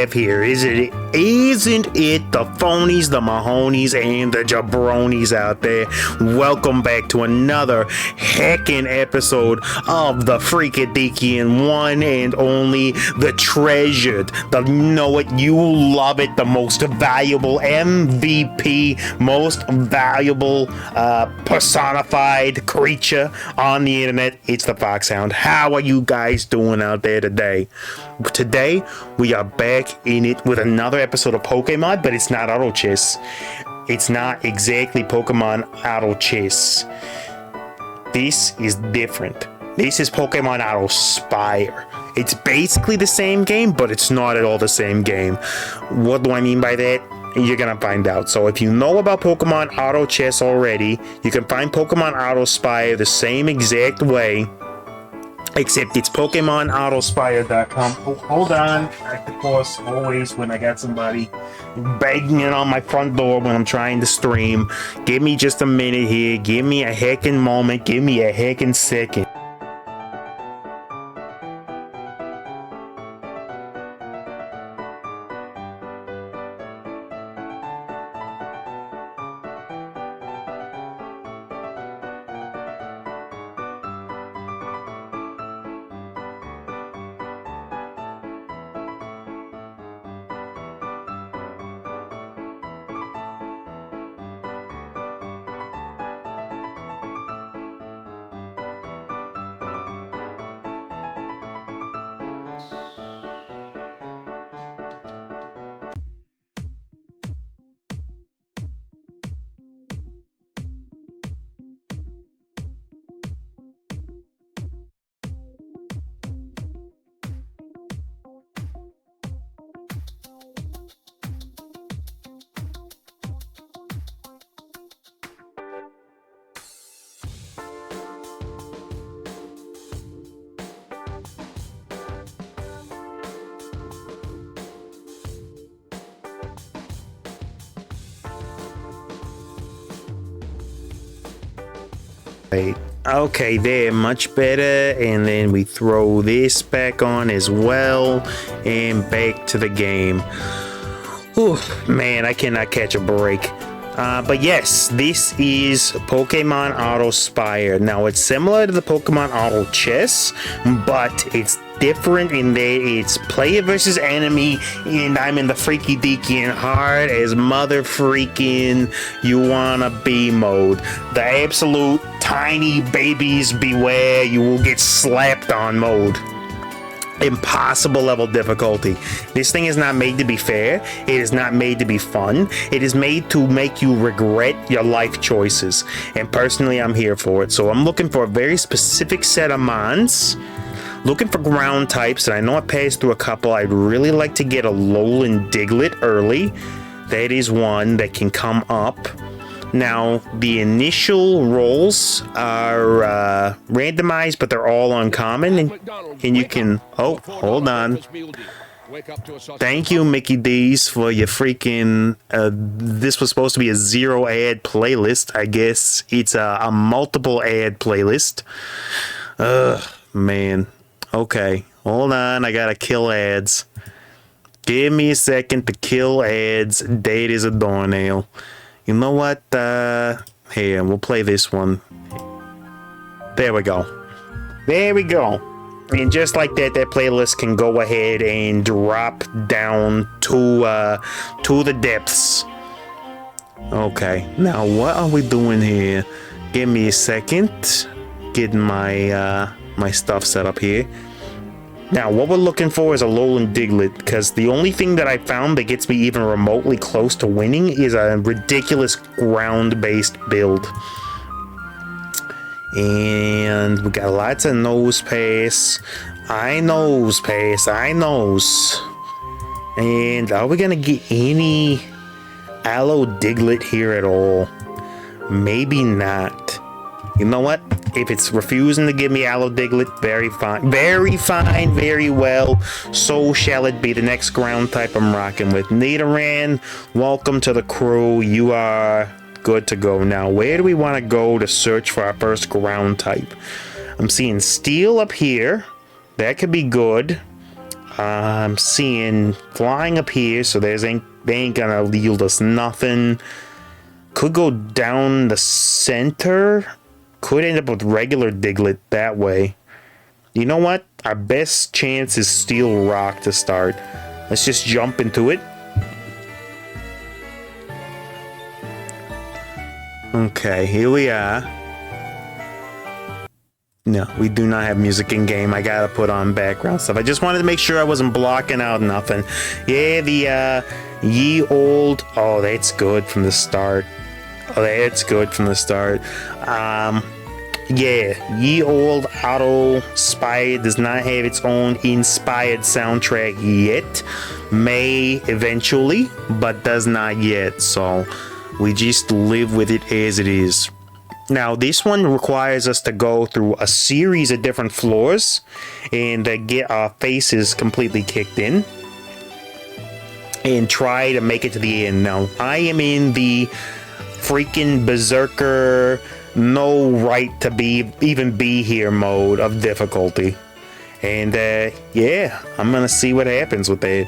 have here? Isn't it the phonies, the Mahonies, and the jabronis out there? Welcome back to another heckin' episode of the Freakadikian one and only, the treasured, the know it, you love it, the most valuable MVP, most valuable personified creature on the internet. It's the Foxhound. How are you guys doing out there today? Today we are back in it with another episode of Pokemon, but it's not Auto Chess. It's not exactly Pokemon Auto Chess. This is different. This is Pokemon Auto Spire. It's basically the same game, but it's not at all the same game. What do I mean by that? You're gonna find out. So if you know about Pokemon Auto Chess already, you can find Pokemon Auto Spire the same exact way, except it's PokemonAutospire.com. Oh, hold on. Of course, always when I got somebody banging it on my front door when I'm trying to stream. Give me just a minute here. Give me a heckin' moment. Give me a heckin' second. Okay, there, much better. And then we throw this back on as well, and back to the game. Whew, man, I cannot catch a break. But yes, this is Pokemon Auto Spire. Now, it's similar to the Pokemon Auto Chess, but it's different in that it's player versus enemy, and I'm in the freaky deaky and hard as mother freaking you wanna be mode. The absolute tiny babies beware, you will get slapped on mode. Impossible level difficulty. This thing is not made to be fair. It is not made to be fun. It is made to make you regret your life choices, and personally I'm here for it. So I'm looking for a very specific set of mons, looking for ground types, and I know I passed through a couple. I'd really like to get a Alolan Diglett early. That is one that can come up. Now, the initial rolls are randomized, but they're all uncommon, and you can... Oh, hold on. Thank you, Mickey D's, for your freaking... this was supposed to be a zero ad playlist. I guess it's a multiple ad playlist. Man. Okay, hold on. I gotta kill ads. Give me a second to kill ads. Date is a doornail. You know what? Here, we'll play this one. There we go. There we go. And just like that, that playlist can go ahead and drop down to the depths. Okay. Now, what are we doing here? Give me a second. Getting my my stuff set up here. Now, what we're looking for is a Alolan Diglett, because the only thing that I found that gets me even remotely close to winning is a ridiculous ground-based build. And we got lots of nose pass. I nose pass. I nose. And are we gonna get any Aloe Diglett here at all? Maybe not. You know what? If it's refusing to give me Aloe Diglett, very fine. Very fine, very well. So shall it be. The next ground type I'm rocking with. Nidoran, welcome to the crew. You are good to go. Now, where do we want to go to search for our first ground type? I'm seeing Steel up here. That could be good. I'm seeing flying up here, so they ain't gonna yield us nothing. Could go down the center. Could end up with regular Diglett that way. You know what? Our best chance is Steel Rock to start. Let's just jump into it. Okay, here we are. No, we do not have music in game. I gotta put on background stuff. I just wanted to make sure I wasn't blocking out nothing. Yeah, the ye old. Oh, that's good from the start. Oh, that's good from the start. Yeah, ye old Auto Spire does not have its own inspired soundtrack yet. May eventually, but does not yet. So we just live with it as it is. Now, this one requires us to go through a series of different floors and get our faces completely kicked in and try to make it to the end. Now, I am in the freaking Berserker, no right to even be here mode of difficulty. And yeah, I'm gonna see what happens with that.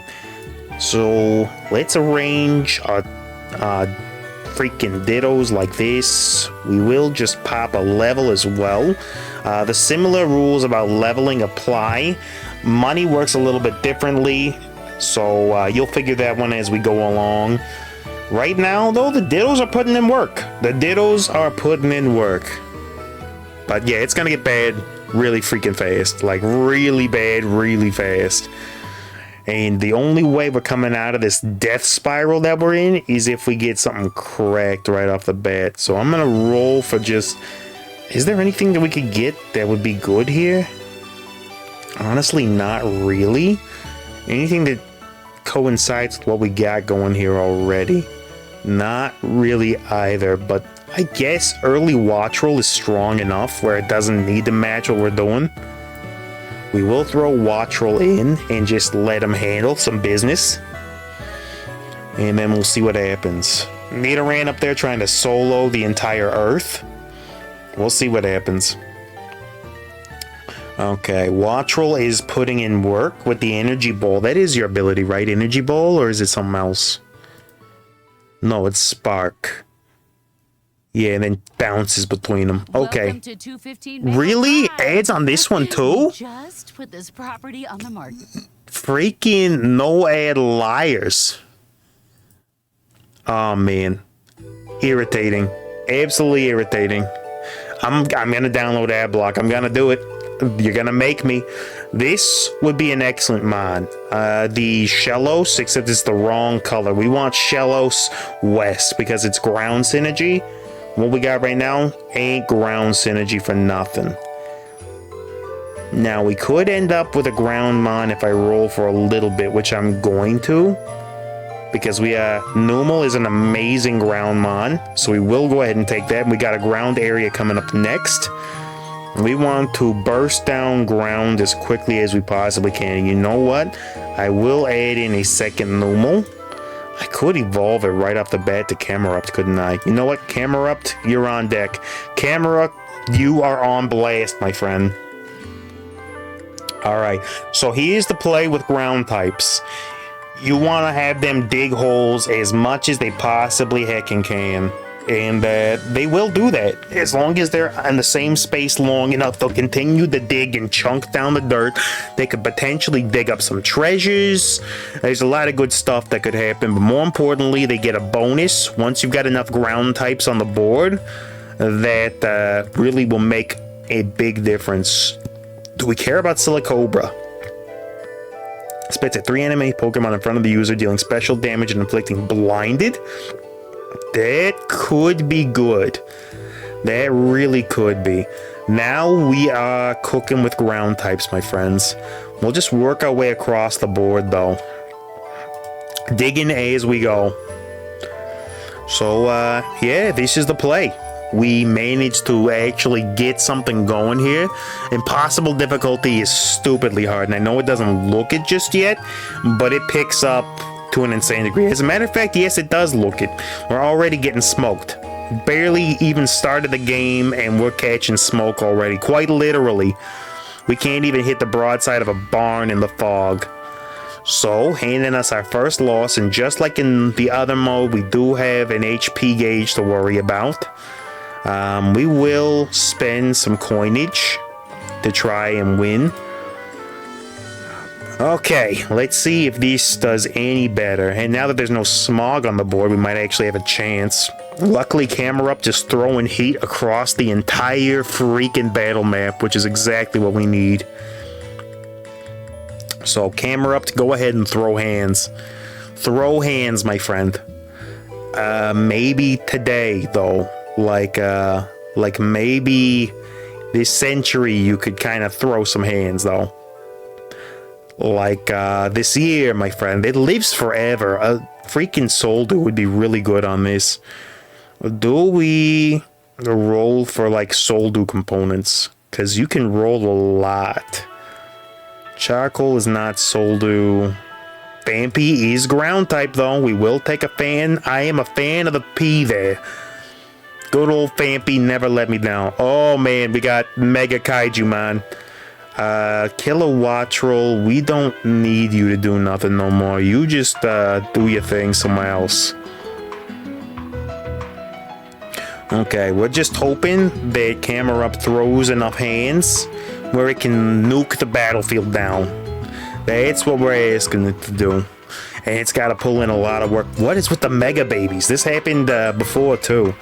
So let's arrange our freaking dittos like this. We will just pop a level as well. The similar rules about leveling apply. Money works a little bit differently, so you'll figure that one as we go along. Right now, though, the dittos are putting in work. The dittos are putting in work. But yeah, it's gonna get bad really freaking fast. Like, really bad, really fast. And the only way we're coming out of this death spiral that we're in is if we get something cracked right off the bat. So I'm gonna roll for just... Is there anything that we could get that would be good here? Honestly, not really. Anything that coincides with what we got going here already? Not really either, but I guess early watch roll is strong enough where it doesn't need to match what we're doing. We will throw watch roll in and just let them handle some business. And then we'll see what happens. Nita ran up there trying to solo the entire Earth. We'll see what happens. Okay, watch roll is putting in work with the energy ball. That is your ability, right? Energy ball, or is it something else? No, it's spark. Yeah, and then bounces between them. Okay. Really? Ads on this one too? Just put this property on the market. Freaking no ad liars. Oh man. Irritating. Absolutely irritating. I'm gonna download ad block. I'm gonna do it. You're gonna make me. This would be an excellent mod. The Shellos, except it's the wrong color. We want Shellos West because it's ground synergy. What we got right now ain't ground synergy for nothing. Now we could end up with a ground mon if I roll for a little bit, which I'm going to, because we Numal is an amazing ground mon, so we will go ahead and take that. We got a ground area coming up next. We want to burst down ground as quickly as we possibly can. And you know what? I will add in a second Numal. I could evolve it right off the bat to Camerupt, couldn't I? You know what? Camerupt, you're on deck. Camerupt, you are on blast, my friend. Alright, so here's the play with ground types. You want to have them dig holes as much as they possibly heckin' can. And they will do that. As long as they're in the same space long enough, they'll continue to dig and chunk down the dirt. They could potentially dig up some treasures. There's a lot of good stuff that could happen. But more importantly, they get a bonus once you've got enough ground types on the board that really will make a big difference. Do we care about Silicobra? Spits at 3 enemy Pokemon in front of the user, dealing special damage and inflicting blinded. That could be good. That really could be. Now we are cooking with ground types, my friends. We'll just work our way across the board, though. Digging as we go. So, yeah, this is the play. We managed to actually get something going here. Impossible difficulty is stupidly hard, and I know it doesn't look it just yet, but it picks up to an insane degree. As a matter of fact, yes, it does look it. We're already getting smoked. Barely even started the game and we're catching smoke already. Quite literally. We can't even hit the broadside of a barn in the fog. So, handing us our first loss, and just like in the other mode, we do have an HP gauge to worry about. We will spend some coinage to try and win. Okay, let's see if this does any better. And now that there's no smog on the board, we might actually have a chance. Luckily, Camera Up just throwing heat across the entire freaking battle map, which is exactly what we need. So, Camera Up to go ahead and throw hands. Throw hands, my friend. Maybe today, though. Like maybe this century you could kind of throw some hands, though. Like this year, my friend. It lives forever. A freaking Soldo would be really good on this. Do we roll for like Soldo components? Because you can roll a lot. Charcoal is not Soldo. Vampy is ground type, though. We will take a fan. I am a fan of the P there. Good old Vampy never let me down. Oh, man, we got Mega Kaiju, man. Kilowattrel, we don't need you to do nothing no more. You just do your thing somewhere else. Okay, we're just hoping that Camera Up throws enough hands where it can nuke the battlefield down. That's what we're asking it to do. And it's got to pull in a lot of work. What is with the Mega Babies? This happened before, too.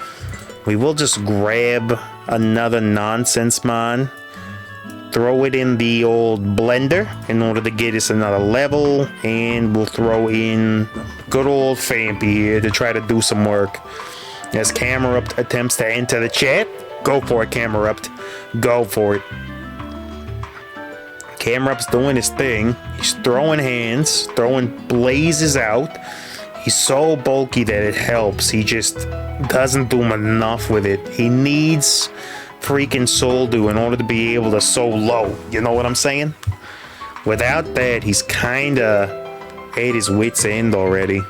We will just grab another Nonsense Mon. Throw it in the old blender in order to get us another level. And we'll throw in good old Vampy here to try to do some work. As Camera Up attempts to enter the chat, go for it, Camera Up. Go for it. Camera Up's doing his thing. He's throwing hands, throwing blazes out. He's so bulky that it helps. He just doesn't do enough with it. He needs freaking Soldo in order to be able to so low. You know what I'm saying? Without that, he's kinda at his wit's end already.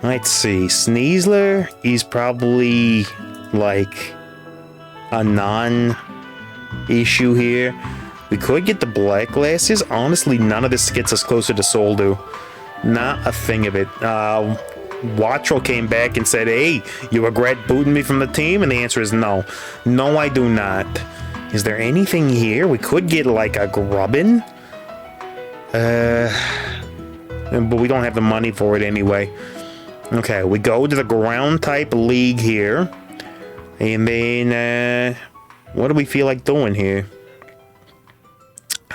Let's see. Sneasler, he's probably like a non-issue here. We could get the black glasses. Honestly, none of this gets us closer to Soldo. Not a thing of it. Wattrel came back and said, hey, you regret booting me from the team? And the answer is no. No, I do not. Is there anything here? We could get like a Grubbin. But we don't have the money for it anyway. Okay, we go to the ground type league here. And then, what do we feel like doing here?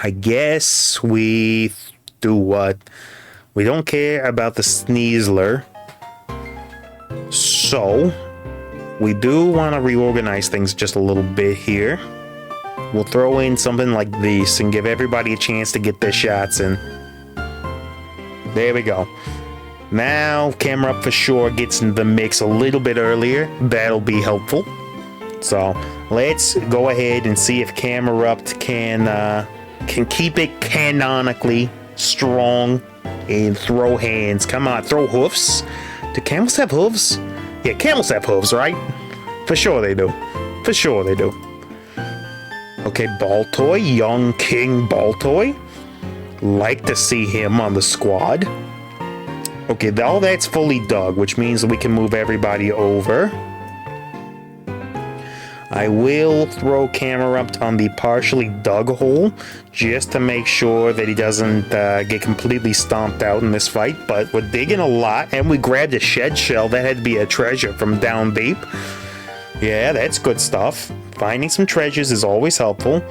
I guess we do what? We don't care about the Sneasler. So, we do want to reorganize things just a little bit here. We'll throw in something like this and give everybody a chance to get their shots in. There we go. Now, Camera Up for sure gets into the mix a little bit earlier. That'll be helpful. So, let's go ahead and see if Camera Up can keep it canonically strong and throw hands. Come on, throw hoofs. Do camels have hooves? Yeah, camels have hooves, right? For sure they do. For sure they do. Okay, Baltoy, young King Baltoy. Like to see him on the squad. Okay, all that's fully dug, which means that we can move everybody over. I will throw Camera Up on the partially dug hole just to make sure that he doesn't get completely stomped out in this fight. But we're digging a lot, and we grabbed a shed shell. That had to be a treasure from down deep. Yeah, that's good stuff. Finding some treasures is always helpful.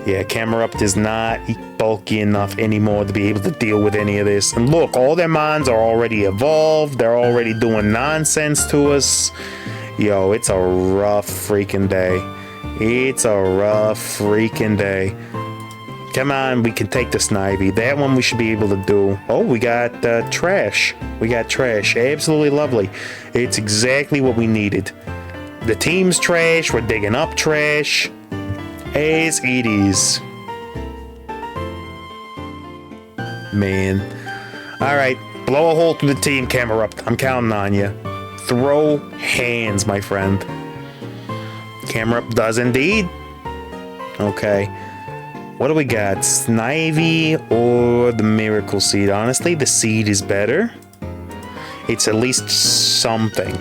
Yeah, Camera Up is not bulky enough anymore to be able to deal with any of this. And look, all their mons are already evolved. They're already doing nonsense to us. Yo, it's a rough freaking day. It's a rough freaking day. Come on, we can take the Snivy. That one we should be able to do. Oh, we got trash. We got trash. Absolutely lovely. It's exactly what we needed. The team's trash. We're digging up trash. As it is. Man. Alright, blow a hole through the team, Camera Up. I'm counting on you. Throw hands, my friend. Camera Up does indeed. Okay. What do we got? Snivy or the Miracle Seed? Honestly, the Seed is better. It's at least something.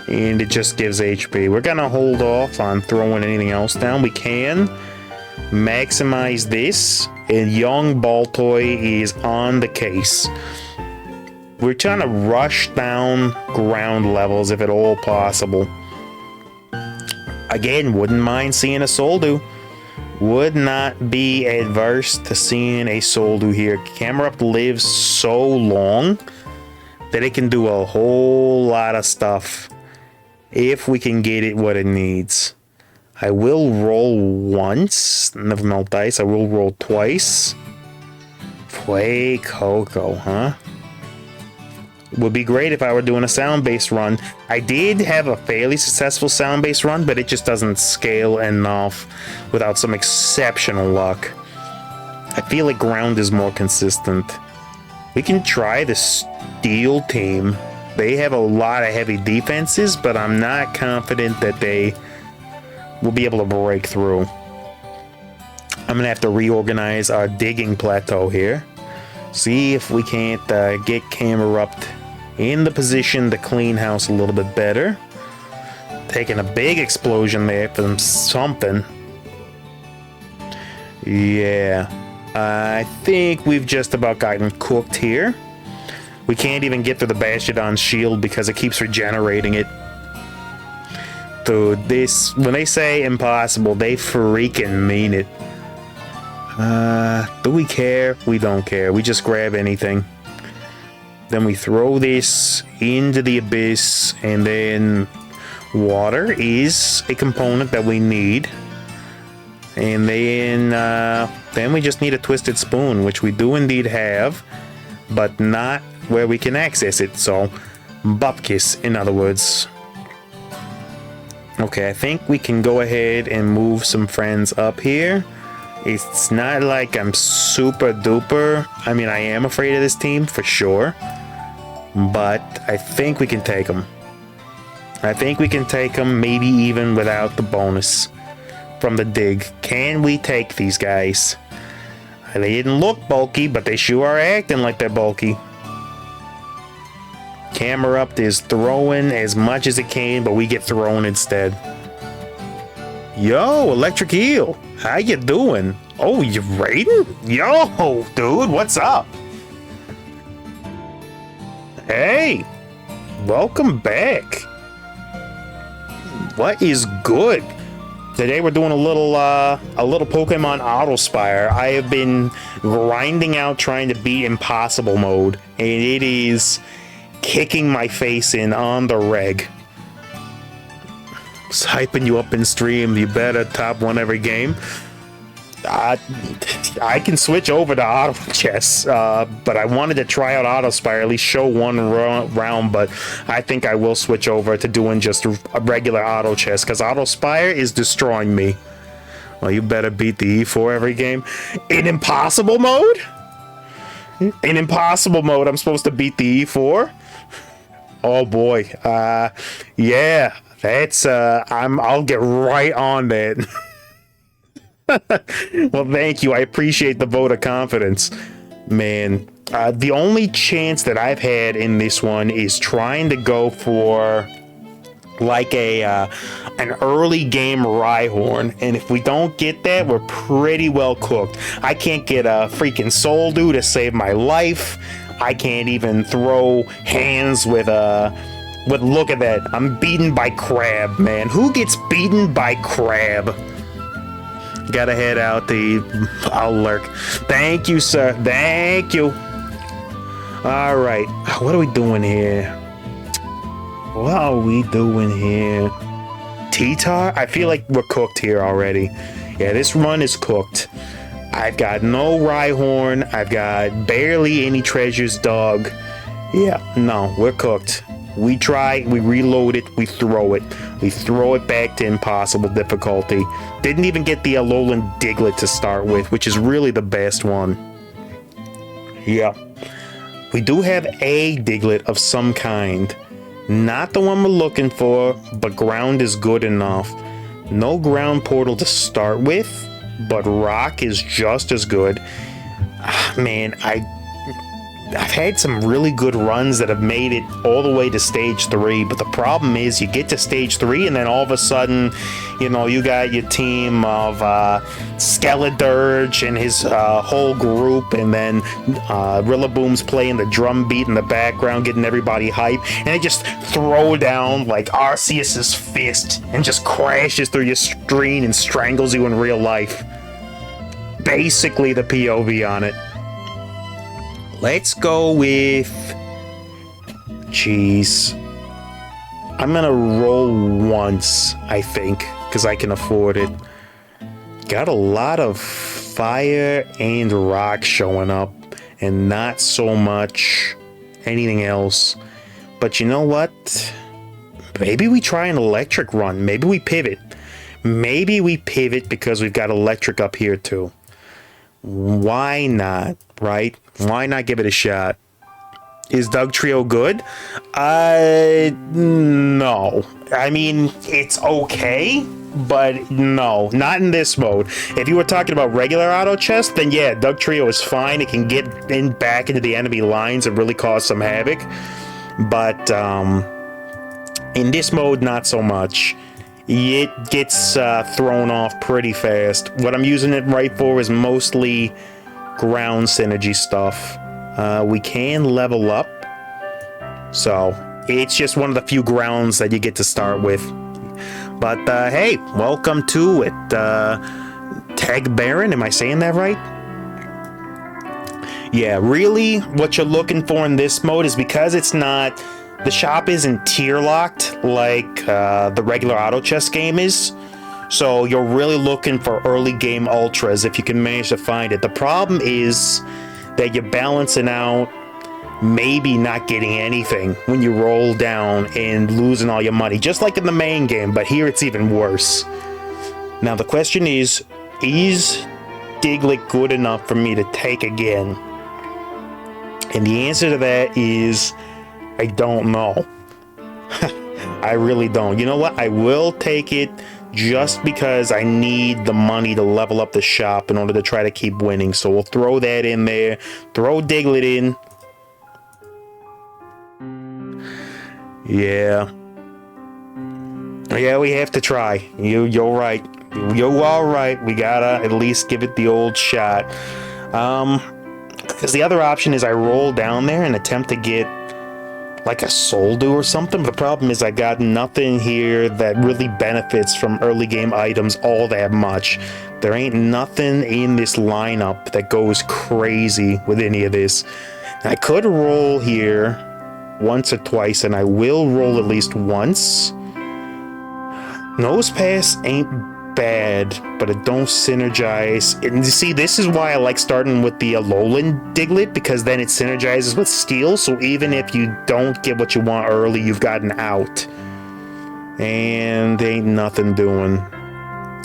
And it just gives HP. We're gonna hold off on throwing anything else down. We can maximize this, and young Baltoy is on the case. We're trying to rush down ground levels if at all possible. Again, wouldn't mind seeing a Soldu. Would not be adverse to seeing a Soldu here. Camerupt lives so long that it can do a whole lot of stuff if we can get it what it needs. I will roll once. Never melt dice. I will roll twice. Play Coco, huh? Would be great if I were doing a sound-based run. I did have a fairly successful sound-based run, but it just doesn't scale enough without some exceptional luck. I feel like ground is more consistent. We can try the Steel team. They have a lot of heavy defenses, but I'm not confident that they will be able to break through. I'm gonna have to reorganize our digging plateau here. See if we can't get Camerupt in the position to clean house a little bit better. Taking a big explosion there from something. Yeah, I think we've just about gotten cooked here. We can't even get through the Bastiodon's shield because it keeps regenerating it. Dude, this, when they say impossible, they freaking mean it. Do we care? We don't care. We just grab anything. Then we throw this into the abyss, and then water is a component that we need. And then we just need a Twisted Spoon, which we do indeed have, but not where we can access it. So, Bupkis, in other words. Okay, I think we can go ahead and move some friends up here. It's not like I'm super duper. I mean, I am afraid of this team for sure, but I think we can take them. I think we can take them, maybe even without the bonus from the dig. Can we take these guys? They didn't look bulky, but they sure are acting like they're bulky. Camerupt is throwing as much as it can, but we get thrown instead. Yo, Electric Eel, how you doing? Oh, you raiding? Yo, dude, what's up? Hey, welcome back. What is good? Today we're doing a little Pokemon Auto Spire. I have been grinding out trying to beat Impossible mode, and it is kicking my face in on the reg. Just hyping you up in stream. You better top one every game. I can switch over to Auto Chess, but I wanted to try out Auto Spire, at least show one round, but I think I will switch over to doing just a regular Auto Chess, because Auto Spire is destroying me. Well, you better beat the E4 every game. In Impossible mode? In Impossible mode, I'm supposed to beat the E4? Oh boy. Yeah, that's, I'll get right on that. Well, thank you. I appreciate the vote of confidence. Man, the only chance that I've had in this one is trying to go for like an early game Rhyhorn, and if we don't get that, we're pretty well cooked. I can't get a freaking Soldu to save my life. I can't even throw hands with look at that. I'm beaten by Crab, man. Who gets beaten by Crab? Gotta head out. I'll lurk. Thank you, sir. Thank you. All right. What are we doing here? What are we doing here? T-Tar? I feel like we're cooked here already. Yeah, this run is cooked. I've got no Rhyhorn. I've got barely any treasures, dog. Yeah, no, we're cooked. We try, we reload it, we throw it. We throw it back to impossible difficulty. Didn't even get the Alolan Diglett to start with, which is really the best one. Yeah. We do have a Diglett of some kind. Not the one we're looking for, but ground is good enough. No ground portal to start with. but rock is just as good. Man, I've had some really good runs that have made it all the way to stage 3, but the problem is you get to stage 3 and then all of a sudden, you know, you got your team of Skeledirge and his whole group, and then Rillaboom's playing the drum beat in the background, getting everybody hype, and they just throw down like Arceus's fist and just crashes through your screen and strangles you in real life. Basically the POV on it. Let's go with... Jeez. I'm gonna roll once, I think, because I can afford it. Got a lot of fire and rock showing up, and not so much anything else. But you know what? Maybe we try an electric run. Maybe we pivot. Maybe we pivot because we've got electric up here too. Why not, right? Why not give it a shot? Is Dugtrio good? No. I mean, it's okay, but no, not in this mode. If you were talking about regular auto chess, then yeah, Dugtrio is fine. It can get in back into the enemy lines and really cause some havoc. But in this mode, not so much. It gets thrown off pretty fast. What I'm using it right for is mostly ground synergy stuff. We can level up, so it's just one of the few grounds that you get to start with. But hey, welcome to it, Tag Baron. Am I saying that right? Yeah, really, what you're looking for in this mode is because it's not... The shop isn't tier locked like the regular auto chess game is, so you're really looking for early game ultras if you can manage to find it. The problem is that you're balancing out maybe not getting anything when you roll down and losing all your money, just like in the main game, but here it's even worse. Now the question is Diglett good enough for me to take again? And the answer to that is... I don't know. I really don't. You know what? I will take it just because I need the money to level up the shop in order to try to keep winning. So we'll throw that in there. Throw Diglett in. Yeah. Yeah, we have to try. You're right. You're all right. We gotta at least give it the old shot. Because the other option is I roll down there and attempt to get like a Soldu or something. But the problem is I got nothing here that really benefits from early game items all that much. There ain't nothing in this lineup that goes crazy with any of this. I could roll here once or twice, and I will roll at least once. Nose Pass ain't bad, but it don't synergize. And you see, this is why I like starting with the Alolan Diglett, because then it synergizes with Steel, so even if you don't get what you want early, you've got an out. And ain't nothing doing.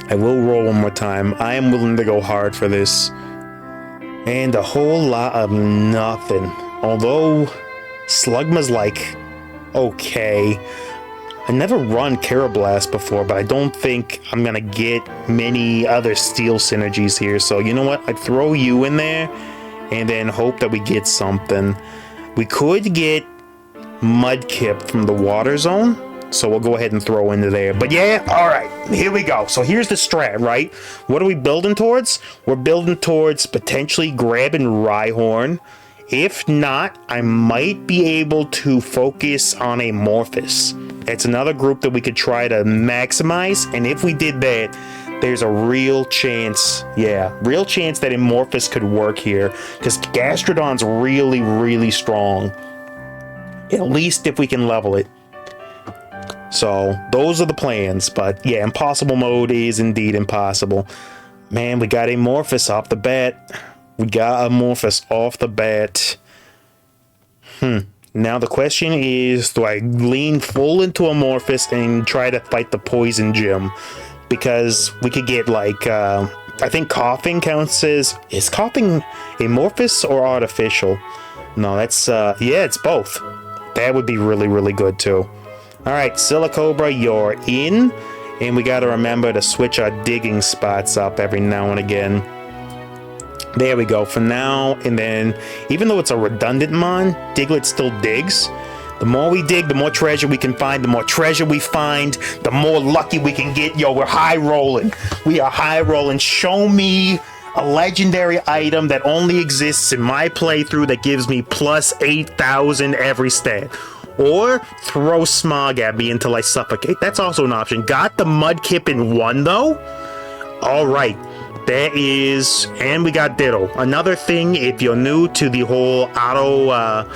I will roll one more time. I am willing to go hard for this. And a whole lot of nothing. Although Slugma's like okay. I never run Carablast before, but I don't think I'm gonna get many other Steel synergies here. So you know what? I'd throw you in there and then hope that we get something. We could get Mudkip from the Water Zone, so we'll go ahead and throw into there. But yeah, all right, here we go. So here's the strat, right? What are we building towards? We're building towards potentially grabbing Rhyhorn. If not, I might be able to focus on Amorphous. It's another group that we could try to maximize, and if we did that, there's a real chance, real chance that Amorphous could work here, because Gastrodon's really, really strong. At least if we can level it. So, those are the plans, but yeah, impossible mode is indeed impossible. Man, we got Amorphous off the bat. We got Amorphous off the bat. Now the question is, do I lean full into Amorphous and try to fight the Poison Gym? Because we could get like, I think Coughing counts as... Is Coughing Amorphous or artificial? No, that's, yeah, it's both. That would be really, really good too. Alright, Silicobra, you're in. And we gotta remember to switch our digging spots up every now and again. There we go, for now, and then, even though it's a redundant mon, Diglett still digs. The more we dig, the more treasure we can find. The more treasure we find, the more lucky we can get. Yo, we're high rolling. We are high rolling. Show me a legendary item that only exists in my playthrough that gives me plus 8,000 every stat. Or throw smog at me until I suffocate. That's also an option. Got the Mudkip in 1 though? Alright. There is, and we got Ditto. Another thing, if you're new to the whole Auto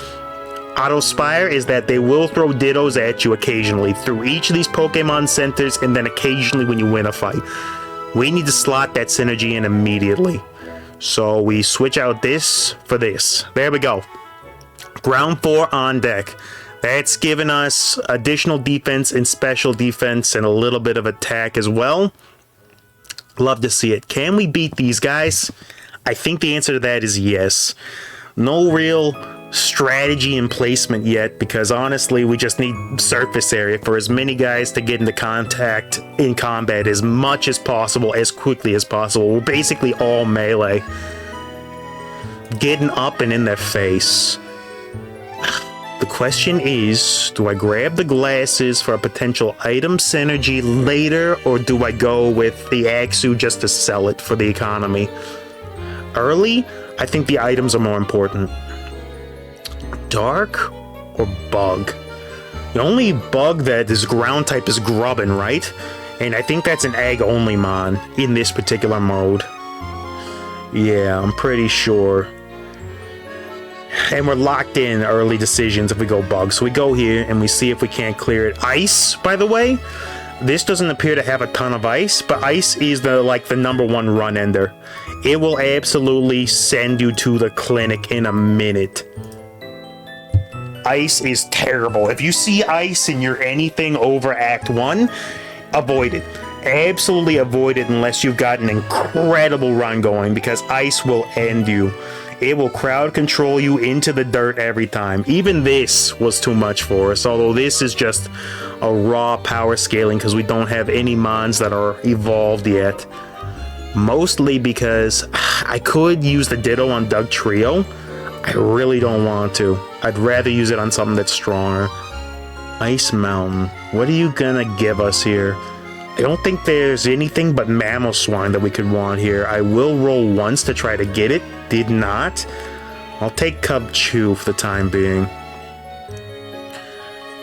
Spire, is that they will throw Dittos at you occasionally through each of these Pokemon centers, and then occasionally when you win a fight. We need to slot that synergy in immediately. So we switch out this for this. There we go. Ground 4 on deck. That's given us additional defense and special defense and a little bit of attack as well. Love to see it. Can we beat these guys? I think the answer to that is yes. No real strategy and placement yet, because honestly we just need surface area for as many guys to get into contact in combat as much as possible, as quickly as possible. We're basically all melee. Getting up and in their face. The question is, do I grab the glasses for a potential item synergy later, or do I go with the Axu just to sell it for the economy? Early, I think the items are more important. Dark or Bug? The only Bug that is ground type is Grubbin, right? And I think that's an egg only mon in this particular mode. Yeah, I'm pretty sure. And we're locked in early decisions if we go Bug. So we go here and we see if we can't clear it. Ice, by the way, this doesn't appear to have a ton of ice, but ice is the #1 run ender. It will absolutely send you to the clinic in a minute. Ice is terrible. If you see ice and you're anything over Act 1, avoid it. Absolutely avoid it unless you've got an incredible run going, because ice will end you. It will crowd control you into the dirt every time. Even this was too much for us, although this is just a raw power scaling because we don't have any mons that are evolved yet. Mostly because I could use the Ditto on Doug Trio. I really don't want to. I'd rather use it on something that's stronger. Ice Mountain. What are you gonna give us here? I don't think there's anything but Mamoswine that we could want here. I will roll once to try to get it. Did not. I'll take Cubchoo for the time being.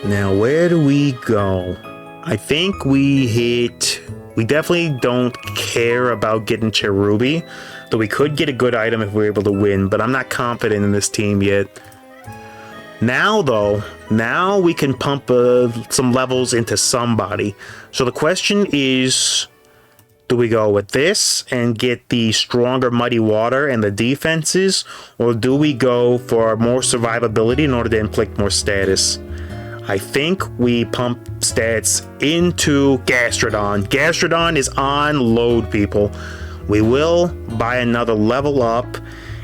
Now, where do we go? I think we hit... We definitely don't care about getting Cherubi, though we could get a good item if we're able to win, but I'm not confident in this team yet. Now, though, now we can pump some levels into somebody. So the question is, do we go with this and get the stronger Muddy Water and the defenses, or do we go for more survivability in order to inflict more status? I think we pump stats into Gastrodon. Gastrodon is on load, people. We will buy another level up.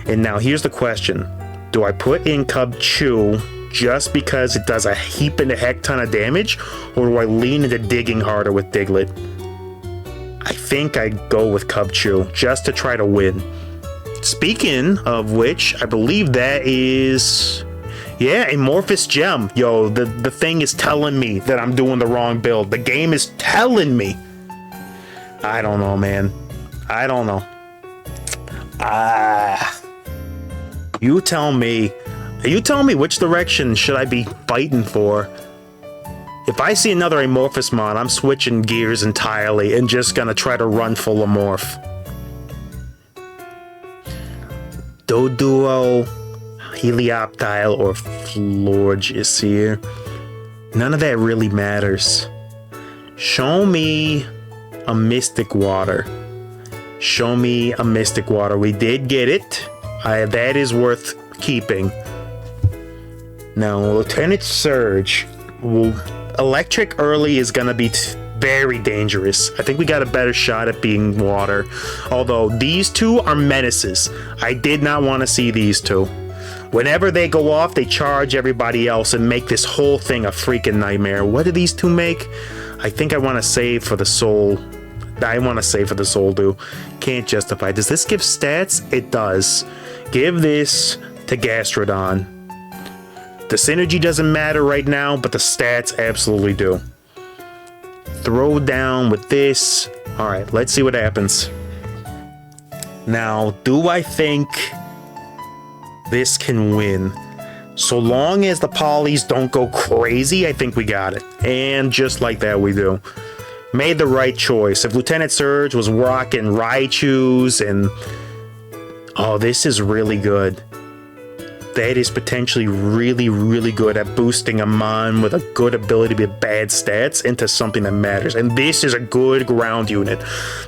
And now here's the question. Do I put in Cubchoo just because it does a heap and a heck ton of damage? Or do I lean into digging harder with Diglett? I think I go with Cubchoo just to try to win. Speaking of which, I believe that is... Yeah, Amorphous Gem. Yo, the thing is telling me that I'm doing the wrong build. The game is telling me. I don't know, man. I don't know. You tell me. You tell me which direction should I be fighting for. If I see another Amorphous Mon, I'm switching gears entirely and just gonna try to run full Amorph. Doduo, Helioptile, or Florges here. None of that really matters. Show me a Mystic Water. Show me a Mystic Water. We did get it. That is worth keeping. Now, Lieutenant Surge. Well, Electric early is going to be very dangerous. I think we got a better shot at being water. Although, these two are menaces. I did not want to see these two. Whenever they go off, they charge everybody else and make this whole thing a freaking nightmare. What do these two make? I think I want to save for the soul. I want to save for the soul, dude. Can't justify. Does this give stats? It does. Give this to Gastrodon. The synergy doesn't matter right now, but the stats absolutely do. Throw down with this. All right, let's see what happens. Now, do I think this can win? So long as the polys don't go crazy, I think we got it. And just like that, we do. Made the right choice. If Lieutenant Surge was rocking Raichus and... Oh, this is really good. That is potentially really, really good at boosting a mon with a good ability with bad stats into something that matters. And this is a good ground unit.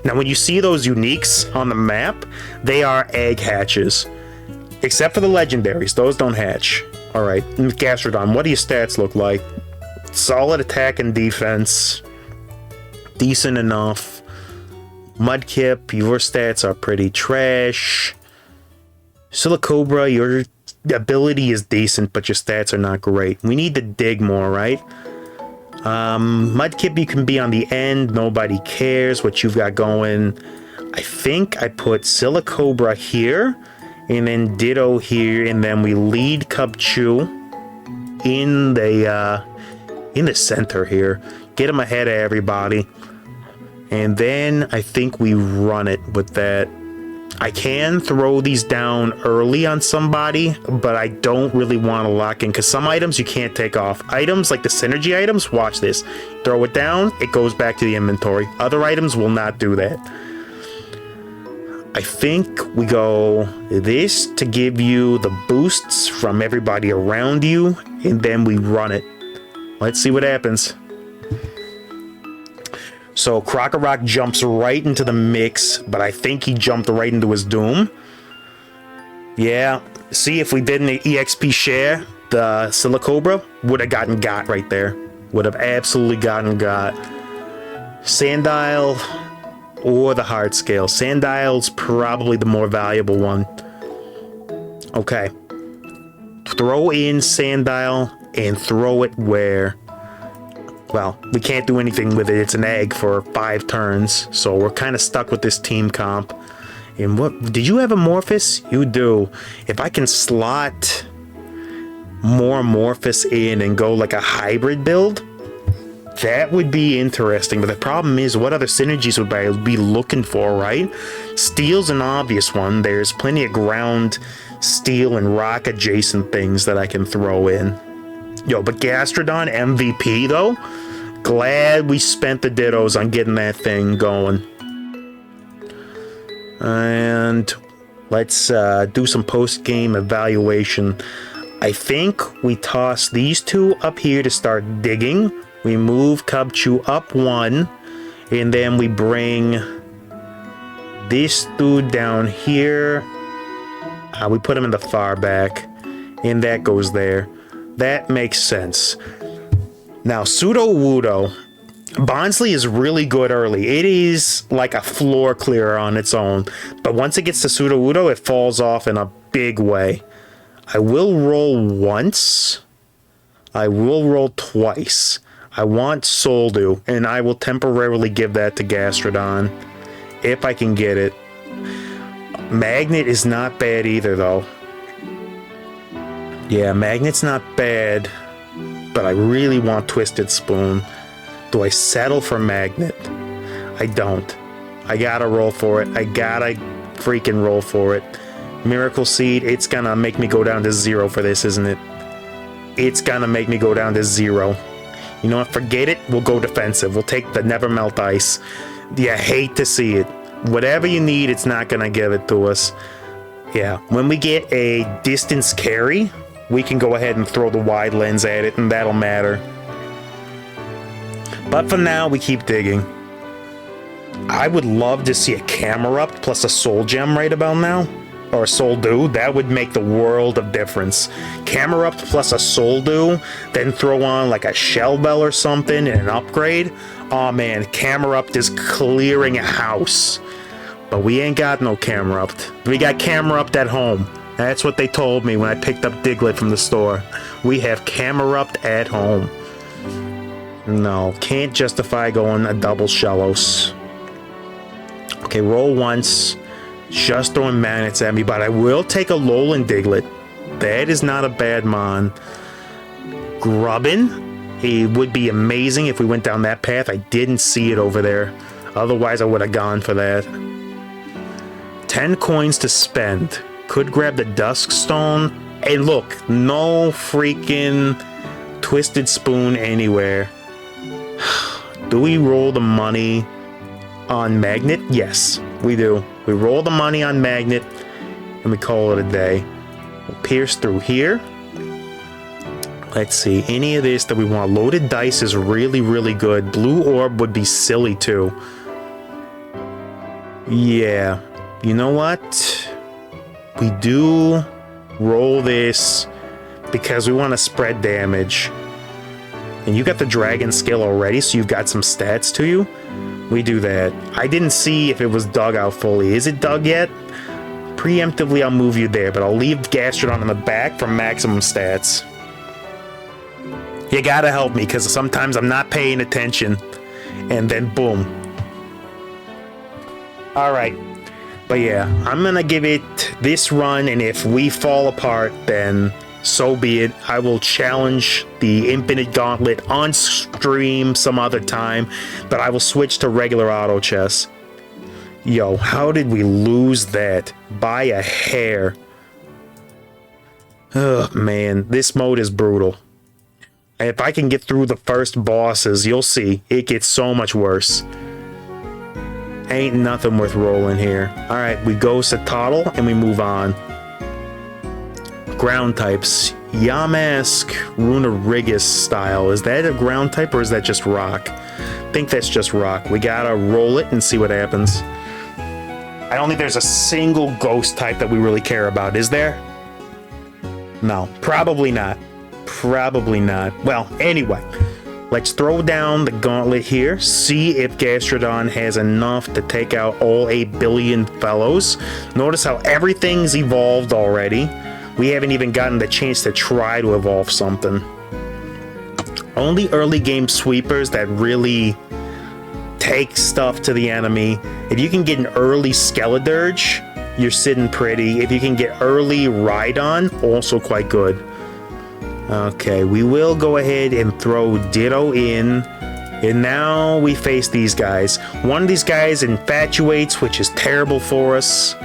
Now, when you see those uniques on the map, they are egg hatches. Except for the legendaries. Those don't hatch. Alright, Gastrodon, what do your stats look like? Solid attack and defense. Decent enough. Mudkip, your stats are pretty trash. Silicobra, your ability is decent, but your stats are not great. We need to dig more, right? Mudkip, you can be on the end. Nobody cares what you've got going. I think I put Silicobra here, and then Ditto here, and then we lead Cubchoo in the center here. Get him ahead of everybody. And then I think we run it with that. I can throw these down early on somebody, but I don't really want to lock in because some items you can't take off. Items like the synergy items, watch this. Throw it down, it goes back to the inventory. Other items will not do that. I think we go this to give you the boosts from everybody around you, and then we run it. Let's see what happens. So Krokorok jumps right into the mix, but I think he jumped right into his doom. Yeah, see, if we did an EXP share, the Silicobra would have gotten got right there. Would have absolutely gotten got. Sandile or the hard scale. Sandile's probably the more valuable one. Okay. Throw in Sandile and throw it where... Well, we can't do anything with it. It's an egg for 5 turns, so we're kind of stuck with this team comp. And what... Did you have Amorphous? You do. If I can slot more Amorphous in and go like a hybrid build, that would be interesting. But the problem is, what other synergies would I be looking for, right? Steel's an obvious one. There's plenty of ground, steel, and rock adjacent things that I can throw in. Yo, but Gastrodon MVP though? Glad we spent the dittos on getting that thing going. And let's do some post-game evaluation. I think we toss these two up here to start digging. We move Cubchoo up 1, and then we bring this dude down here. We put him in the far back, and that goes there. That makes sense. Now, Sudowoodo. Bonsly is really good early. It is like a floor clearer on its own. But once it gets to Sudowoodo, it falls off in a big way. I will roll once. I will roll twice. I want Soldew, and I will temporarily give that to Gastrodon. If I can get it. Magnet is not bad either, though. Yeah, Magnet's not bad, but I really want Twisted Spoon. Do I settle for Magnet? I don't. I gotta roll for it. I gotta freaking roll for it. Miracle Seed, it's gonna make me go down to 0 for this, isn't it? It's gonna make me go down to 0. You know what? Forget it. We'll go defensive. We'll take the Never Melt Ice. Yeah, hate to see it. Whatever you need, it's not gonna give it to us. Yeah, when we get a distance carry, we can go ahead and throw the wide lens at it, and that'll matter. But for now, we keep digging. I would love to see a Camerupt plus a Soul Gem right about now. Or a Soul Dew. That would make the world of difference. Camerupt plus a Soul Dew, then throw on like a Shell Bell or something and an upgrade. Oh man, Camerupt is clearing a house. But we ain't got no Camerupt. We got Camerupt at home. That's what they told me when I picked up Diglett from the store. We have Camerupt at home. No, can't justify going a double Shellos. Okay, roll once. Just throwing magnets at me, but I will take a Alolan Diglett. That is not a bad mon. Grubbin. It would be amazing if we went down that path. I didn't see it over there. Otherwise, I would have gone for that. 10 coins to spend. Could grab the Dusk Stone. Hey, look. No freaking Twisted Spoon anywhere. Do we roll the money on Magnet? Yes, we do. We roll the money on Magnet and we call it a day. We'll pierce through here. Let's see. Any of this that we want. Loaded Dice is really, really good. Blue Orb would be silly too. Yeah. You know what? We do roll this because we want to spread damage. And you got the Dragon skill already, so you've got some stats to you. We do that. I didn't see if it was dug out fully. Is it dug yet? Preemptively, I'll move you there, but I'll leave Gastrodon in the back for maximum stats. You gotta help me, because sometimes I'm not paying attention. And then boom. Alright. But yeah, I'm gonna give it this run, and if we fall apart, then so be it. I will challenge the Infinite Gauntlet on stream some other time, but I will switch to regular auto chess. Yo, how did we lose that? By a hair. Oh man, this mode is brutal. If I can get through the first bosses, you'll see, it gets so much worse. Ain't nothing worth rolling here. Alright, we go Citadel and we move on. Ground types. Yamask, Runerigus style. Is that a ground type or is that just rock? I think that's just rock. We gotta roll it and see what happens. I don't think there's a single ghost type that we really care about, is there? No, probably not. Probably not. Well, anyway, let's throw down the gauntlet here, see if Gastrodon has enough to take out all 8 billion fellows. Notice how everything's evolved already. We haven't even gotten the chance to try to evolve something. Only early game sweepers that really take stuff to the enemy. If you can get an early Skeledirge, you're sitting pretty. If you can get early Rhydon, also quite good. Okay, we will go ahead and throw Ditto in. And now we face these guys. One of these guys infatuates, which is terrible for us.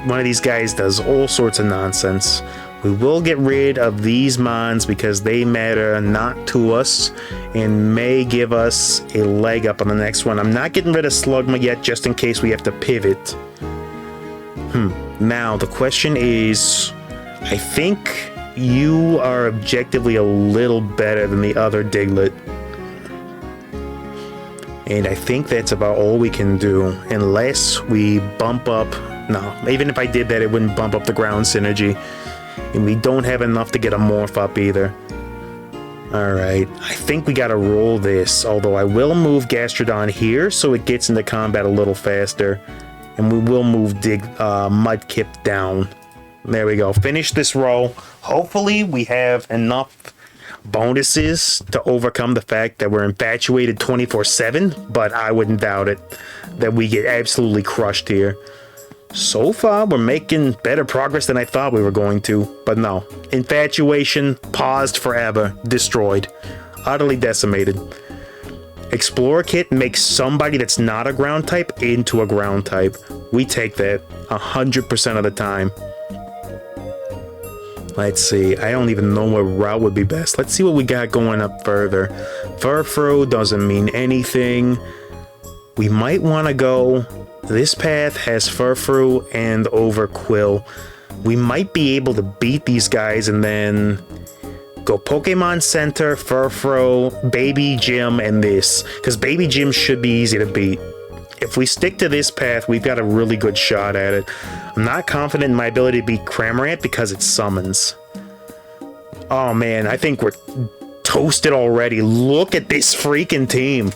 One of these guys does all sorts of nonsense. We will get rid of these mons because they matter not to us and may give us a leg up on the next one. I'm not getting rid of Slugma yet just in case we have to pivot. Now the question is, I think you are objectively a little better than the other Diglett. And I think that's about all we can do unless we bump up. No, even if I did that, it wouldn't bump up the ground synergy. And we don't have enough to get a morph up either. Alright, I think we gotta roll this. Although I will move Gastrodon here so it gets into combat a little faster. And we will move Mudkip down. There we go. Finish this roll. Hopefully we have enough bonuses to overcome the fact that we're infatuated 24/7. But I wouldn't doubt it that we get absolutely crushed here. So far, we're making better progress than I thought we were going to. But no. Infatuation, paused forever, destroyed. Utterly decimated. Explorer Kit makes somebody that's not a ground type into a ground type. We take that 100% of the time. Let's see. I don't even know what route would be best. Let's see what we got going up further. Furfrou doesn't mean anything. We might want to go... This path has Furfrou and Overquill. We might be able to beat these guys and then go Pokemon Center, Furfrou, Baby Gym, and this. Because Baby Gym should be easy to beat. If we stick to this path, we've got a really good shot at it. I'm not confident in my ability to beat Cramorant because it summons. Oh man, I think we're toasted already. Look at this freaking team.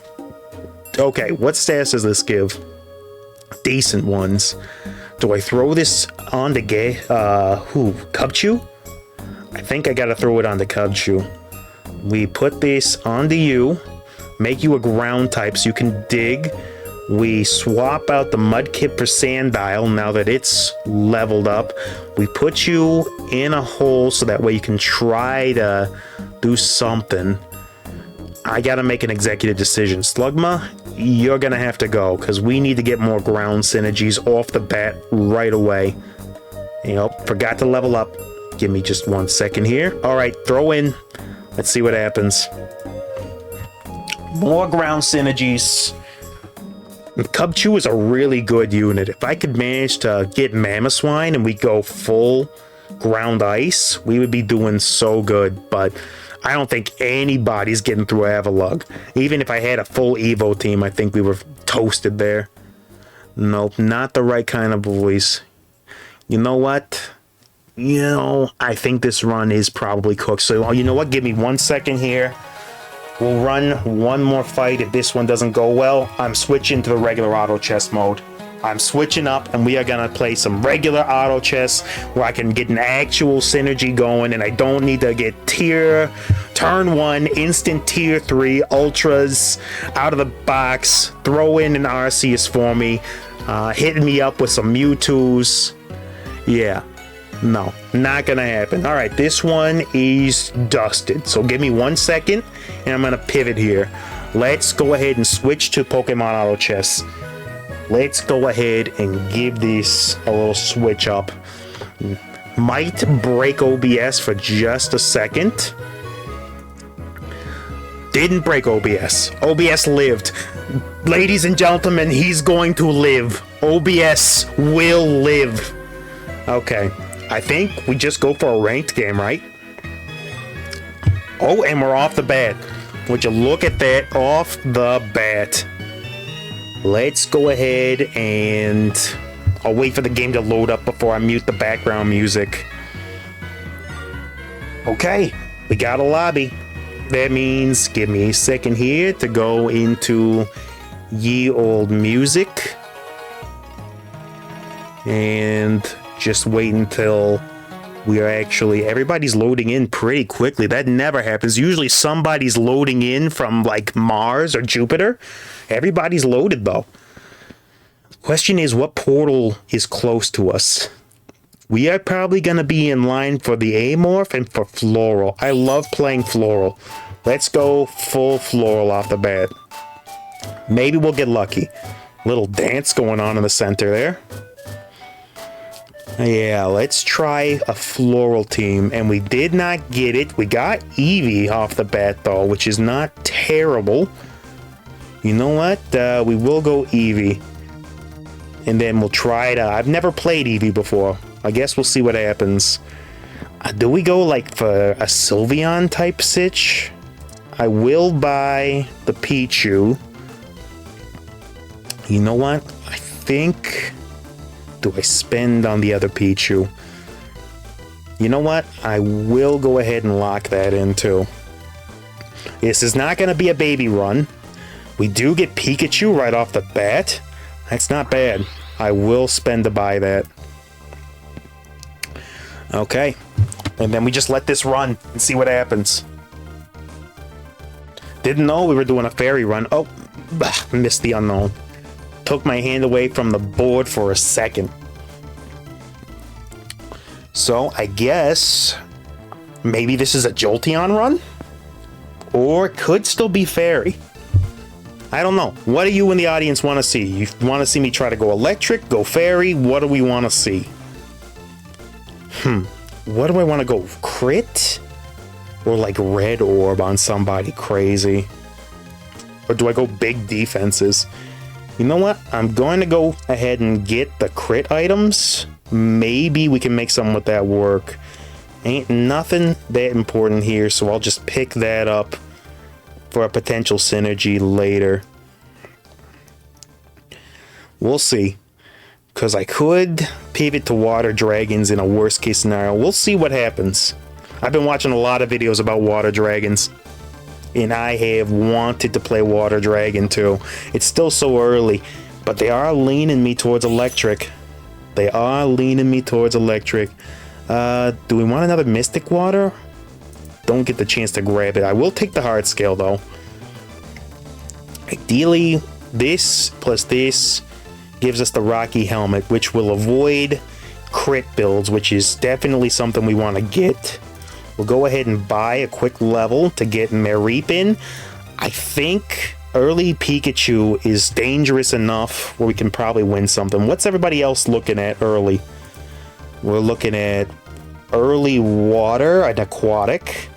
Okay, what stats does this give? Decent ones. Do I throw this on to Cubchoo? I think I gotta throw it on to Cubchoo. We put this onto you. make you a ground type so you can dig. We swap out the Mudkip for Sandile now that it's leveled up. We put you in a hole so that way you can try to do something. I gotta make an executive decision. Slugma, you're gonna have to go because we need to get more ground synergies off the bat right away. You know, forgot to level up. Give me just 1 second here. All right, throw in. Let's see what happens. More ground synergies. Cubchoo is a really good unit. If I could manage to get Mamoswine and we go full ground ice, we would be doing so good. But I don't think anybody's getting through Avalugg. Even if I had a full Evo team, I think we were toasted there. Nope, not the right kind of boys. You know what? You know, I think this run is probably cooked. So, you know what? Give me 1 second here. We'll run one more fight. If this one doesn't go well, I'm switching to the regular auto chess mode. I'm switching up and we are gonna play some regular auto chess where I can get an actual synergy going and I don't need to get turn 1, instant tier 3 ultras out of the box, throw in an Arceus for me, hitting me up with some Mewtwo's. Yeah. No, not gonna happen. All right, this one is dusted. So give me 1 second and I'm gonna pivot here. Let's go ahead and switch to Pokemon Auto Chess. Let's go ahead and give this a little switch up. Might break OBS for just a second. Didn't break OBS. OBS lived. Ladies and gentlemen, he's going to live. OBS will live. Okay. I think we just go for a ranked game, right? Oh, and we're off the bat. Would you look at that? Off the bat. Let's go ahead and I'll wait for the game to load up before I mute the background music. Okay, we got a lobby. That means give me a second here to go into ye old music. And just wait until we are actually, everybody's loading in pretty quickly. That never happens. Usually somebody's loading in from like Mars or Jupiter. Everybody's loaded though. Question is, what portal is close to us? We are probably going to be in line for the Amorph and for Floral. I love playing Floral. Let's go full Floral off the bat. Maybe we'll get lucky. Little dance going on in the center there. Yeah, let's try a Floral team, and we did not get it. We got Eevee off the bat, though, which is not terrible. You know what? We will go Eevee, and then we'll try to... I've never played Eevee before. I guess we'll see what happens. Do we go, like, for a Sylveon type sitch? I will buy the Pichu. You know what? I think... Do I spend on the other Pichu? You know what? I will go ahead and lock that in too. This is not going to be a baby run. We do get Pikachu right off the bat. That's not bad. I will spend to buy that. Okay. And then we just let this run and see what happens. Didn't know we were doing a fairy run. Oh, missed the unknown. Took my hand away from the board for a second. So I guess maybe this is a Jolteon run? Or it could still be Fairy. I don't know. What do you in the audience want to see? You want to see me try to go electric, go Fairy? What do we want to see? What do I want to go? Crit? Or like Red Orb on somebody crazy? Or do I go big defenses? You know what? I'm going to go ahead and get the crit items. Maybe we can make something with that work. Ain't nothing that important here, so I'll just pick that up for a potential synergy later. We'll see. Because I could pivot to Water Dragons in a worst case scenario. We'll see what happens. I've been watching a lot of videos about Water Dragons. And I have wanted to play Water Dragon too. It's still so early, but they are leaning me towards electric. They are leaning me towards electric. Do we want another Mystic Water? Don't get the chance to grab it. I will take the Heart Scale though. Ideally, this plus this gives us the Rocky Helmet, which will avoid crit builds, which is definitely something we want to get. We'll go ahead and buy a quick level to get Mareep. I think early Pikachu is dangerous enough where we can probably win something. What's everybody else looking at early? We're looking at early water and aquatic.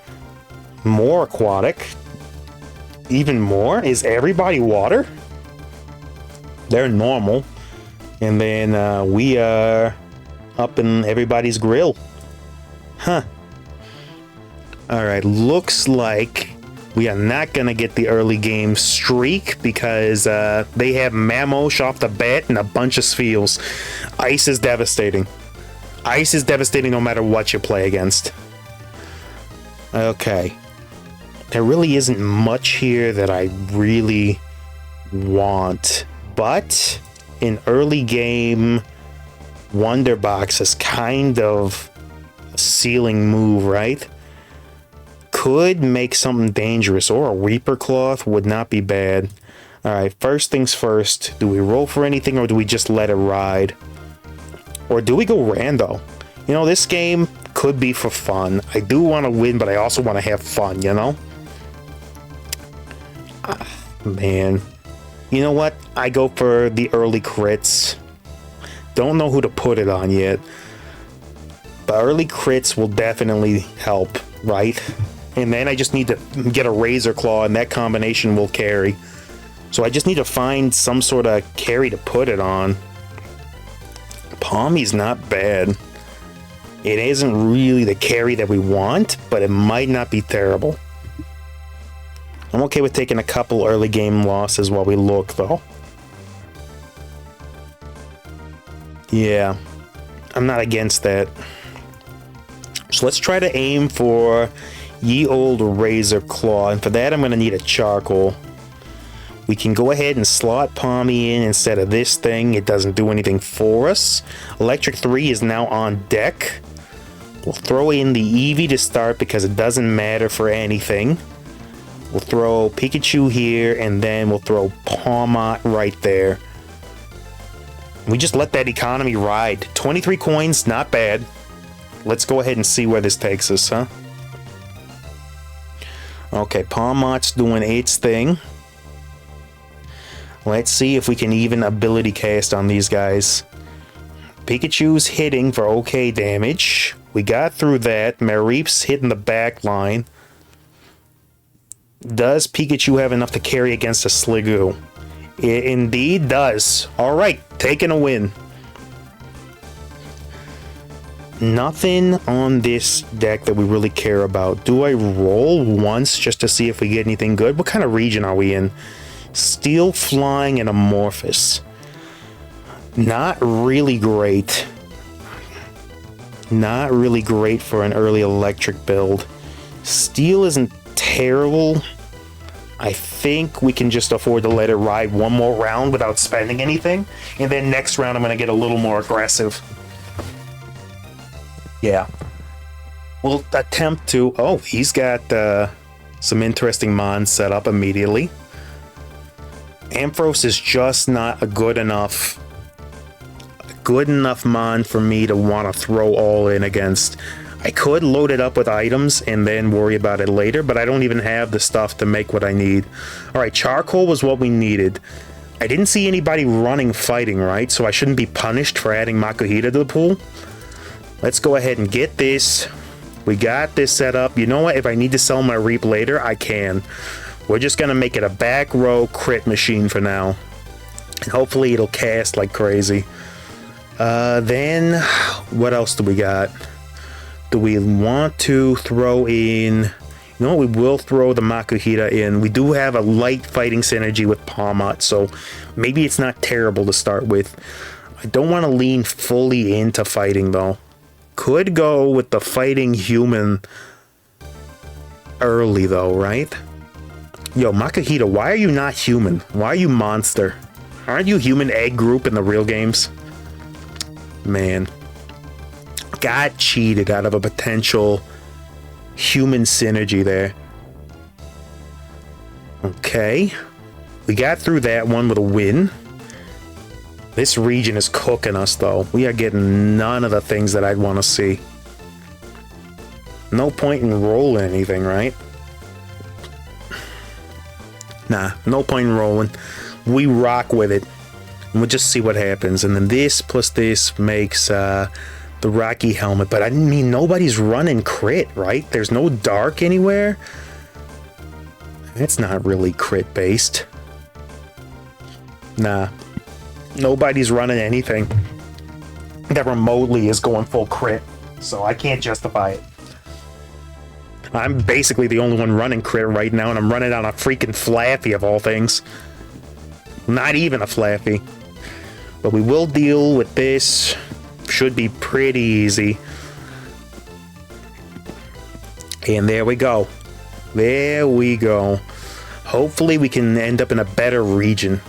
More aquatic. Even more? Is everybody water? They're normal. And then we are up in everybody's grill. Huh. Alright, looks like we are not going to get the early game streak because they have Mamosh off the bat and a bunch of Spheals. Ice is devastating. Ice is devastating no matter what you play against. Okay. There really isn't much here that I really want. But in early game, Wonder Box is kind of a ceiling move, right? Could make something dangerous, or a Reaper Cloth would not be bad. Alright, first things first. Do we roll for anything or do we just let it ride? Or do we go rando? You know, this game could be for fun. I do want to win, but I also want to have fun, you know? Man. You know what? I go for the early crits. Don't know who to put it on yet. But early crits will definitely help, right? And then I just need to get a Razor Claw, and that combination will carry. So I just need to find some sort of carry to put it on. Palmy's not bad. It isn't really the carry that we want, but it might not be terrible. I'm okay with taking a couple early game losses while we look, though. Yeah, I'm not against that. So let's try to aim for Ye Old Razor Claw, and for that I'm going to need a Charcoal. We can go ahead and slot Palmy in instead of this thing. It doesn't do anything for us. Electric 3 is now on deck. We'll throw in the Eevee to start because it doesn't matter for anything. We'll throw Pikachu here, and then we'll throw Pawmot right there. We just let that economy ride. 23 coins, not bad. Let's go ahead and see where this takes us, huh? Okay, Pawmot's doing its thing. Let's see if we can even ability cast on these guys. Pikachu's hitting for okay damage. We got through that. Mareep's hitting the back line. Does Pikachu have enough to carry against a Sliggoo? It indeed does. Alright, taking a win. Nothing on this deck that we really care about. Do I roll once just to see if we get anything good? What kind of region are we in? Steel, Flying, and Amorphous. Not really great. Not really great for an early electric build. Steel isn't terrible. I think we can just afford to let it ride one more round without spending anything. And then next round I'm going to get a little more aggressive. Yeah. We'll attempt to... Oh, he's got some interesting mons set up immediately. Ampharos is just not a good enough mon for me to want to throw all in against. I could load it up with items and then worry about it later, but I don't even have the stuff to make what I need. Alright, Charcoal was what we needed. I didn't see anybody running fighting, right? So I shouldn't be punished for adding Makuhita to the pool. Let's go ahead and get this. We got this set up. You know what? If I need to sell my Reap later, I can. We're just going to make it a back row crit machine for now. And hopefully it'll cast like crazy. Then, what else do we got? Do we want to throw in... You know what? We will throw the Makuhita in. We do have a light fighting synergy with Pawmot, so maybe it's not terrible to start with. I don't want to lean fully into fighting, though. Could go with the fighting human early, though, right? Yo, Makuhita, why are you not human? Why are you monster? Aren't you human egg group in the real games? Man. Got cheated out of a potential human synergy there. Okay. We got through that one with a win. This region is cooking us, though. We are getting none of the things that I'd want to see. No point in rolling anything, right? Nah, no point in rolling. We rock with it. And we'll just see what happens. And then this plus this makes the Rocky helmet. But I mean, nobody's running crit, right? There's no dark anywhere. That's not really crit based. Nah. Nobody's running anything that remotely is going full crit. So I can't justify it. I'm basically the only one running crit right now, and I'm running on a freaking Flaffy of all things. Not even a Flaffy. But we will deal with this. Should be pretty easy. And there we go. There we go. Hopefully we can end up in a better region.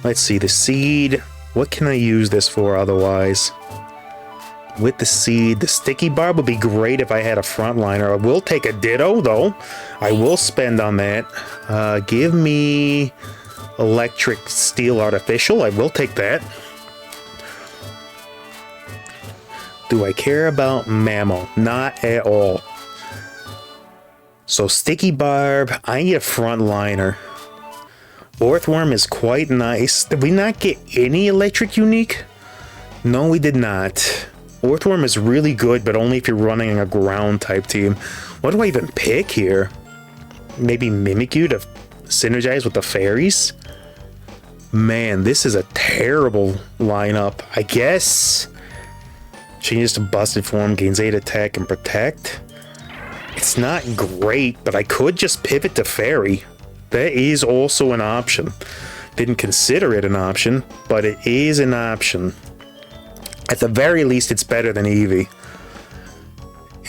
Let's see, the seed. What can I use this for otherwise? With the seed, the sticky barb would be great if I had a frontliner. I will take a ditto, though. I will spend on that. Give me electric steel artificial. I will take that. Do I care about Mammo? Not at all. So sticky barb, I need a frontliner. Earthworm is quite nice. Did we not get any electric unique? No, we did not. Earthworm is really good, but only if you're running a ground type team. What do I even pick here? Maybe Mimikyu to synergize with the fairies? Man, this is a terrible lineup. I guess changes to busted form, gains 8 attack and protect. It's not great, but I could just pivot to fairy. That is also an option. Didn't consider it an option, but it is an option. At the very least, it's better than Eevee.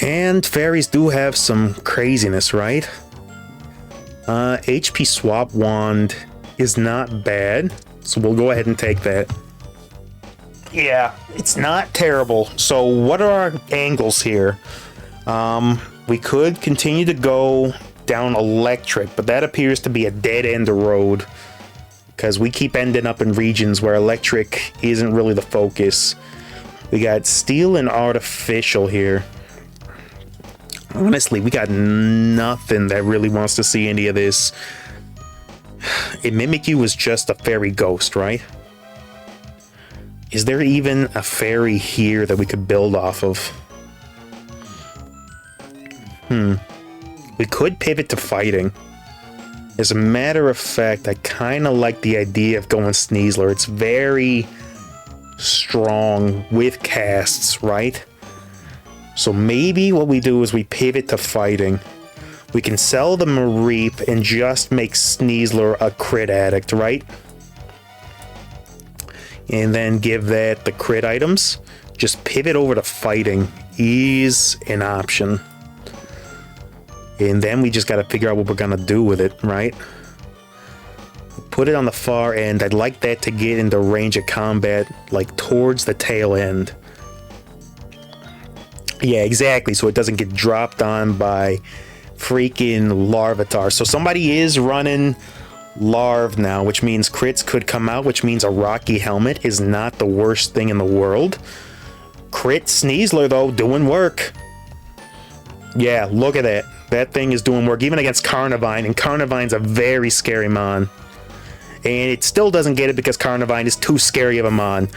And fairies do have some craziness, right? HP swap wand is not bad, so we'll go ahead and take that. Yeah, it's not terrible. So what are our angles here? We could continue to go down electric, but that appears to be a dead end road because we keep ending up in regions where electric isn't really the focus. We got steel and artificial here. Honestly, we got nothing that really wants to see any of this. A Mimikyu was just a fairy ghost, right? Is there even a fairy here that we could build off of? We could pivot to fighting. As a matter of fact, I kind of like the idea of going Sneasler. It's very strong with casts, right? So maybe what we do is we pivot to fighting. We can sell the Mareep and just make Sneasler a crit addict, right? And then give that the crit items. Just pivot over to fighting is an option. And then we just got to figure out what we're going to do with it, right? Put it on the far end. I'd like that to get into range of combat, like towards the tail end. Yeah, exactly. So it doesn't get dropped on by freaking Larvitar. So somebody is running Larv now, which means crits could come out, which means a Rocky helmet is not the worst thing in the world. Crit Sneasler, though, doing work. Yeah, look at that. That thing is doing work, even against Carnivine, and Carnivine's a very scary mon. And it still doesn't get it because Carnivine is too scary of a mon.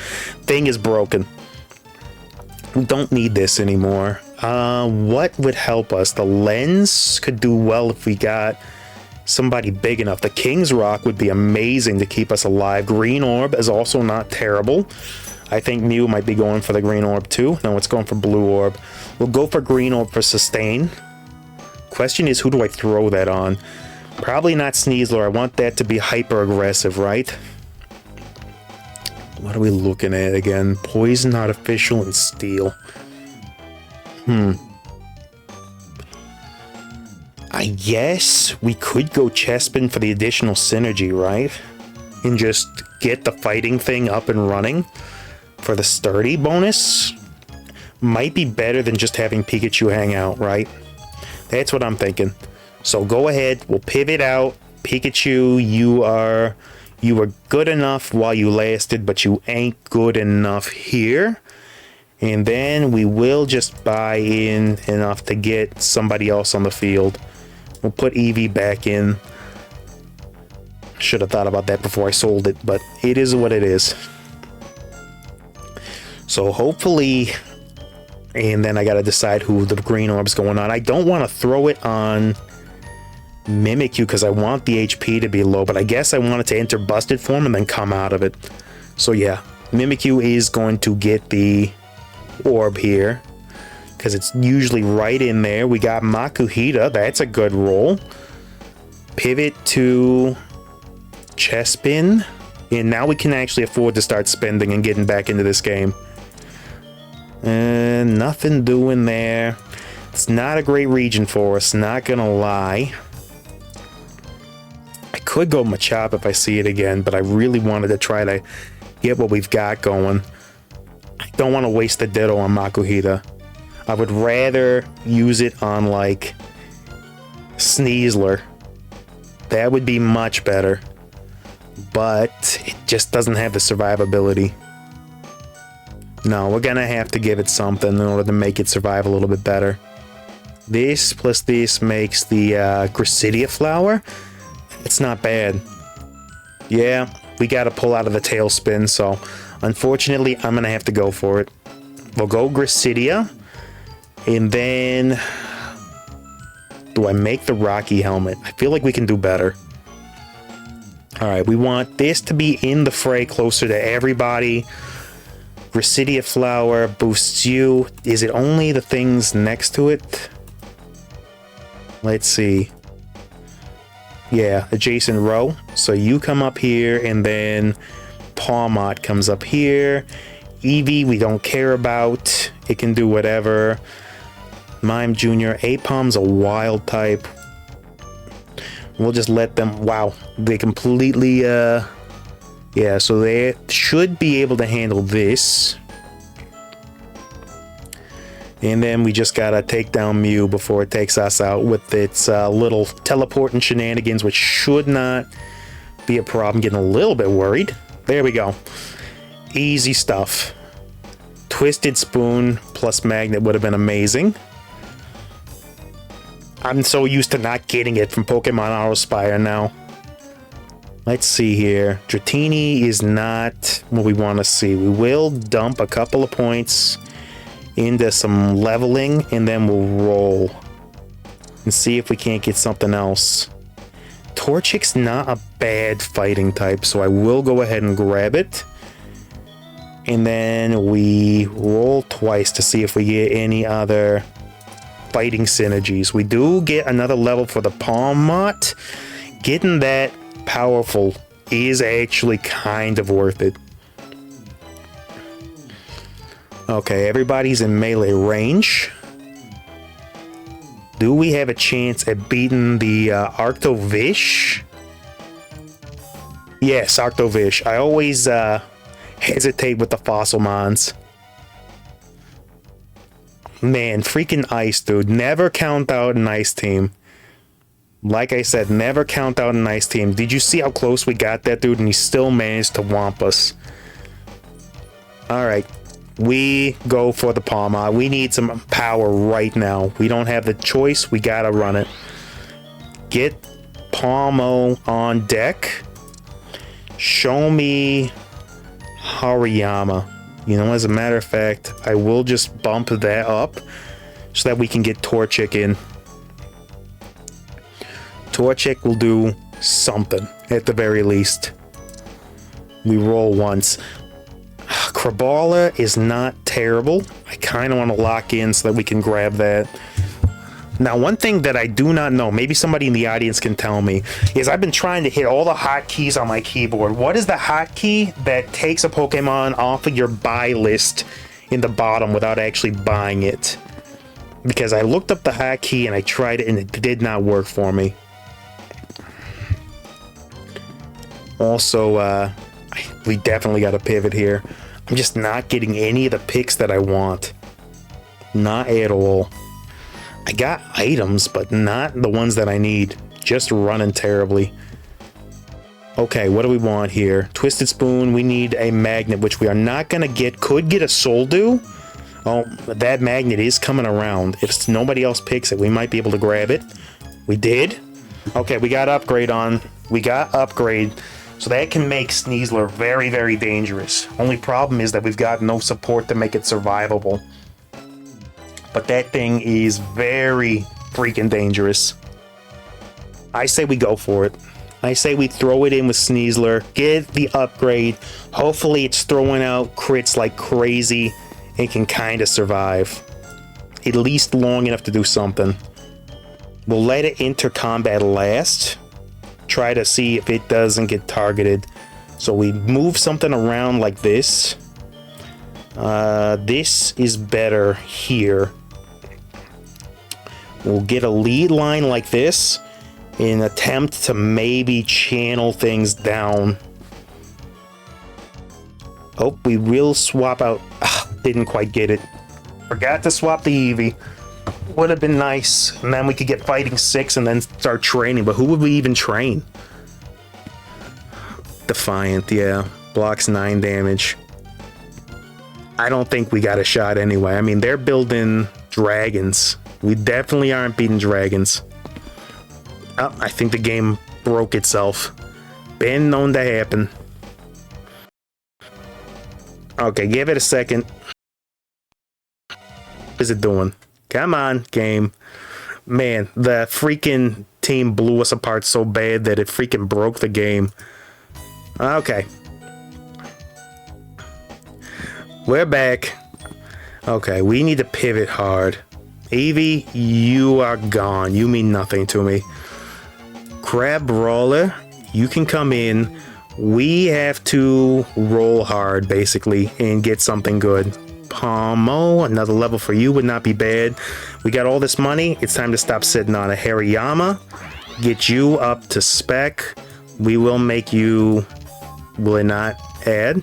Thing is broken. We don't need this anymore. What would help us? The lens could do well if we got somebody big enough. The King's Rock would be amazing to keep us alive. Green Orb is also not terrible. I think Mew might be going for the Green Orb too. No, it's going for Blue Orb. We'll go for Green Orb for sustain. Question is, who do I throw that on? Probably not Sneasler. I want that to be hyper aggressive, right? What are we looking at again? Poison, artificial, and steel. I guess we could go Chespin for the additional synergy, right? And just get the fighting thing up and running for the sturdy bonus. Might be better than just having Pikachu hang out, right? That's what I'm thinking. So go ahead, we'll pivot out, Pikachu, you were good enough while you lasted, but you ain't good enough here. And then we will just buy in enough to get somebody else on the field. We'll put Eevee back in. Should have thought about that before I sold it, but it is what it is. So hopefully, and then I gotta decide who the green orb's going on. I don't want to throw it on Mimikyu because I want the HP to be low, but I guess I want it to enter busted form and then come out of it. So yeah, Mimikyu is going to get the orb here because it's usually right in there. We got Makuhita, that's a good roll. Pivot to Chespin, and now we can actually afford to start spending and getting back into this game. And nothing doing there. It's not a great region for us, not gonna lie. I could go Machop if I see it again, but I really wanted to try to get what we've got going. I don't want to waste the Ditto on Makuhita. I would rather use it on like Sneasler. That would be much better. But it just doesn't have the survivability. No, we're gonna have to give it something in order to make it survive a little bit better. This plus this makes the Gracidia flower. It's not bad. Yeah, we gotta pull out of the tailspin, so unfortunately I'm gonna have to go for it. We'll go Gracidia, and then do I make the Rocky helmet? I feel like we can do better. Alright, we want this to be in the fray closer to everybody. Gracidia flower boosts you. Is it only the things next to it? Let's see. Yeah, adjacent row. So you come up here, and then Pawmot comes up here. Eevee, we don't care about. It can do whatever. Mime Jr. Apom's a wild type. We'll just let them... Wow, they completely... Yeah, so they should be able to handle this. And then we just gotta take down Mew before it takes us out with its little teleporting shenanigans, which should not be a problem. Getting a little bit worried. There we go. Easy stuff. Twisted Spoon plus Magnet would have been amazing. I'm so used to not getting it from Pokemon Auto Spire now. Let's see here. Dratini is not what we want to see. We will dump a couple of points into some leveling, and then we'll roll and see if we can't get something else. Torchic's not a bad fighting type, so I will go ahead and grab it. And then we roll twice to see if we get any other fighting synergies. We do get another level for the Pawmot. Getting that powerful is actually kind of worth it. Okay, everybody's in melee range. Do we have a chance at beating the Arctovish? Yes, Arctovish. I always hesitate with the fossil mons. Man, freaking ice, dude. Never count out an ice team. Like I said, never count out an ice team. Did you see how close we got that dude? And he still managed to whomp us. Alright. We go for the Palma. We need some power right now. We don't have the choice. We gotta run it. Get Palmo on deck. Show me Hariyama. You know, as a matter of fact, I will just bump that up so that we can get Torchic in. Torchic will do something at the very least. We roll once. Crabala is not terrible. I kind of want to lock in so that we can grab that. Now, one thing that I do not know, maybe somebody in the audience can tell me, is I've been trying to hit all the hotkeys on my keyboard. What is the hotkey that takes a Pokemon off of your buy list in the bottom without actually buying it? Because I looked up the hotkey and I tried it and it did not work for me. Also, we definitely got to pivot here. I'm just not getting any of the picks that I want. Not at all. I got items, but not the ones that I need. Just running terribly. Okay, what do we want here? Twisted Spoon, we need a magnet, which we are not gonna get. Could get a Soul Dew. Oh, that magnet is coming around. If nobody else picks it, we might be able to grab it. We did. Okay, we got upgrade on. We got upgrade. So that can make Sneasler very, very dangerous. Only problem is that we've got no support to make it survivable. But that thing is very freaking dangerous. I say we go for it. I say we throw it in with Sneasler, get the upgrade. Hopefully it's throwing out crits like crazy and can kind of survive. At least long enough to do something. We'll let it enter combat last. Try to see if it doesn't get targeted. So we move something around like this. This is better here. We'll get a lead line like this. In an attempt to maybe channel things down. Oh, we will swap out. Didn't quite get it. Forgot to swap the Eevee. Would have been nice. And then we could get Fighting 6 and then start training. But who would we even train? Defiant, yeah. Blocks 9 damage. I don't think we got a shot anyway. I mean, they're building dragons. We definitely aren't beating dragons. Oh, I think the game broke itself. Been known to happen. Okay, give it a second. What is it doing? Come on, game. Man, the freaking team blew us apart so bad that it freaking broke the game. Okay. We're back. Okay, we need to pivot hard. Eevee, you are gone. You mean nothing to me. Crab Brawler, you can come in. We have to roll hard, basically, and get something good. Pomo, another level for you would not be bad. We got all this money. It's time to stop sitting on a Hariyama. Get you up to spec. We will make you... Will it not add?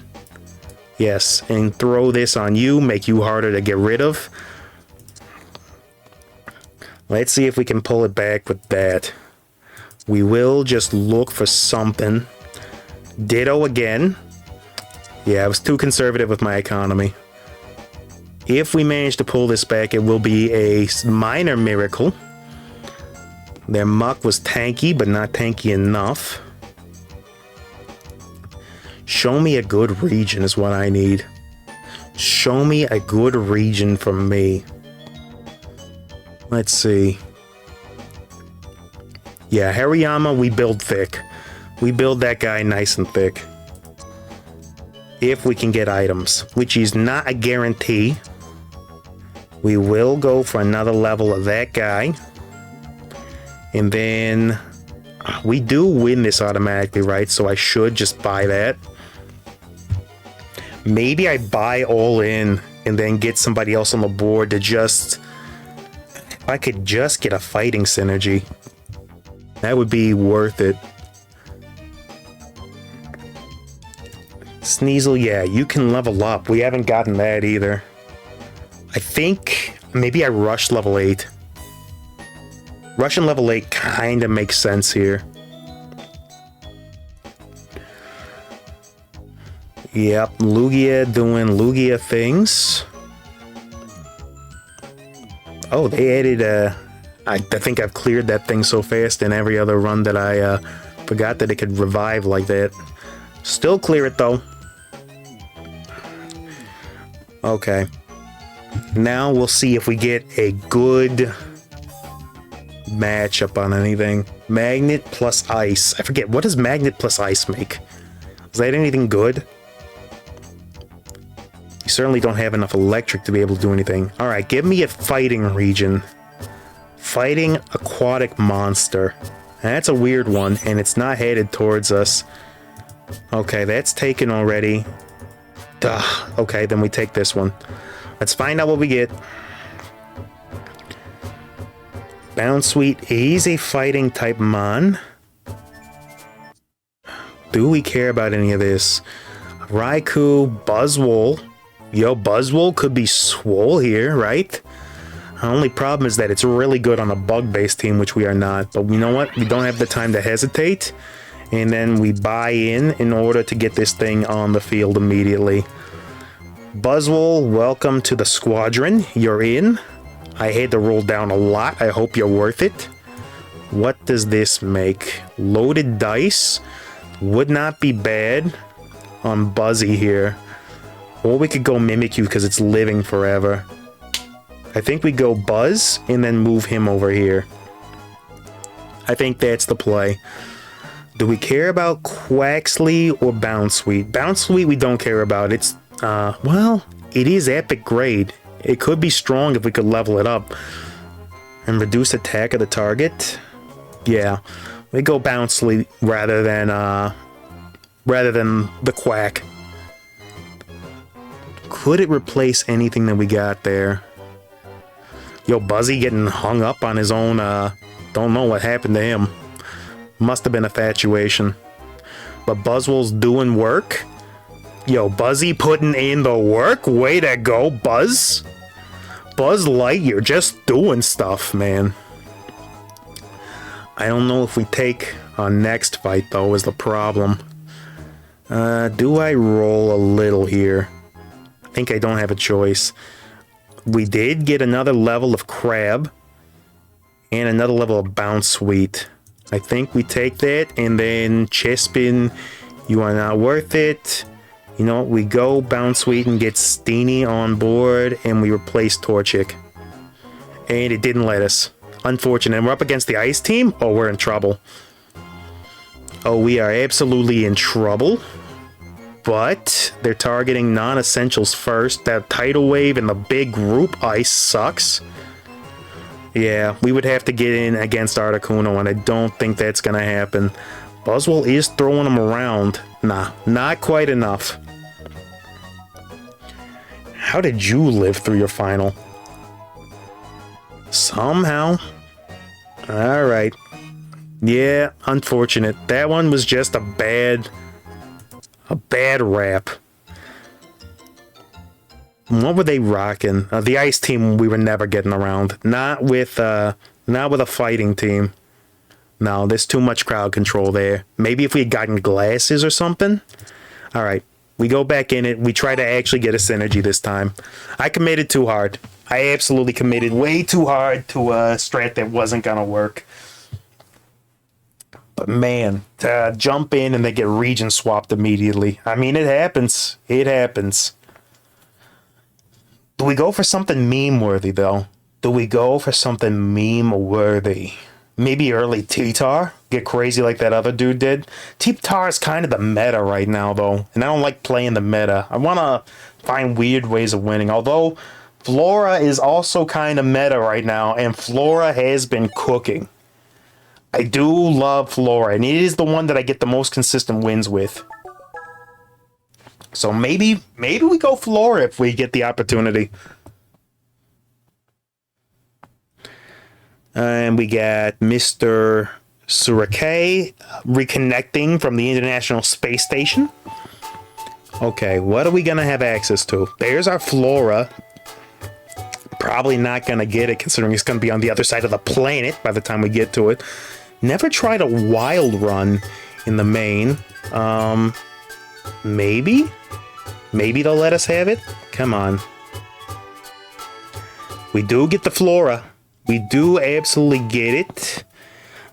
Yes, and throw this on you. Make you harder to get rid of. Let's see if we can pull it back with that. We will just look for something. Ditto again. Yeah, I was too conservative with my economy. If we manage to pull this back, it will be a minor miracle. Their muck was tanky, but not tanky enough. Show me a good region is what I need. Show me a good region for me. Let's see. Yeah, Hariyama, we build thick. We build that guy nice and thick. If we can get items, which is not a guarantee. We will go for another level of that guy. And then we do win this automatically, right? So I should just buy that. Maybe I buy all in and then get somebody else on the board to just... If I could just get a fighting synergy. That would be worth it. Sneasel, yeah, you can level up. We haven't gotten that either. I think maybe I rushed level 8. Rushing level 8 kind of makes sense here. Yep, Lugia doing Lugia things. Oh, they added a... I think I've cleared that thing so fast in every other run that I forgot that it could revive like that. Still clear it though. Okay. Now we'll see if we get a good matchup on anything. Magnet plus ice. I forget, what does magnet plus ice make? Is that anything good? You certainly don't have enough electric to be able to do anything. Alright, give me a fighting region. Fighting aquatic monster. That's a weird one, and it's not headed towards us. Okay, that's taken already. Duh. Okay, then we take this one. Let's find out what we get. Bounce Sweet. He's a fighting type mon. Do we care about any of this? Raikou, Buzzwole. Yo, Buzzwole could be swole here, right? The only problem is that it's really good on a bug-based team, which we are not. But you know what? We don't have the time to hesitate. and then we buy in order to get this thing on the field immediately. Buzzwole, welcome to the squadron. You're in. I had to roll down a lot. I hope you're worth it. What does this make? Loaded dice would not be bad on Buzzy here. Or we could go Mimikyu because it's living forever. I think we go Buzz and then move him over here. I think that's the play. Do we care about Quaxley or Bounsweet? Bounsweet we don't care about. It's, well, it is epic grade. It could be strong if we could level it up. And reduce attack of the target. Yeah, we go Bounsweet rather than the Quack. Could it replace anything that we got there? Yo, Buzzy getting hung up on his own, don't know what happened to him. Must have been infatuation. But Buzzwole's doing work. Yo, Buzzy putting in the work. Way to go, Buzz. Buzz Lightyear just doing stuff, man. I don't know if we take our next fight, though, is the problem. Do I roll a little here? I think I don't have a choice. We did get another level of Crab. And another level of Bounsweet. I think we take that, and then Chespin, you are not worth it. You know, we go Bounsweet and get Steenie on board, and we replace Torchic. And it didn't let us. Unfortunate. And we're up against the Ice Team? Oh, we're in trouble. Oh, we are absolutely in trouble. But they're targeting non-essentials first. That Tidal Wave and the big group Ice sucks. Yeah, we would have to get in against Articuno, and I don't think that's going to happen. Buzzwole is throwing him around. Nah, not quite enough. How did you live through your final? Somehow. Alright. Yeah, unfortunate. That one was just a bad rap. What were they rocking? The Ice Team we were never getting around. Not with a fighting team. No, there's too much crowd control there. Maybe if we had gotten glasses or something? Alright, we go back in it. We try to actually get a synergy this time. I committed too hard. I absolutely committed way too hard to a strat that wasn't gonna work. But man, to jump in and they get region swapped immediately. I mean, it happens. It happens. Do we go for something meme-worthy, though? Do we go for something meme-worthy? Maybe early T-Tar? Get crazy like that other dude did? T-Tar is kind of the meta right now, though. And I don't like playing the meta. I want to find weird ways of winning. Although, Flora is also kind of meta right now. And Flora has been cooking. I do love Flora. And it is the one that I get the most consistent wins with. So maybe we go Flora if we get the opportunity. And we got Mr. Surake reconnecting from the International Space Station. Okay, what are we going to have access to? There's our Flora. Probably not going to get it considering it's going to be on the other side of the planet by the time we get to it. Never tried a wild run in the main. Maybe? Maybe they'll let us have it? Come on. We do get the Flora. We do absolutely get it.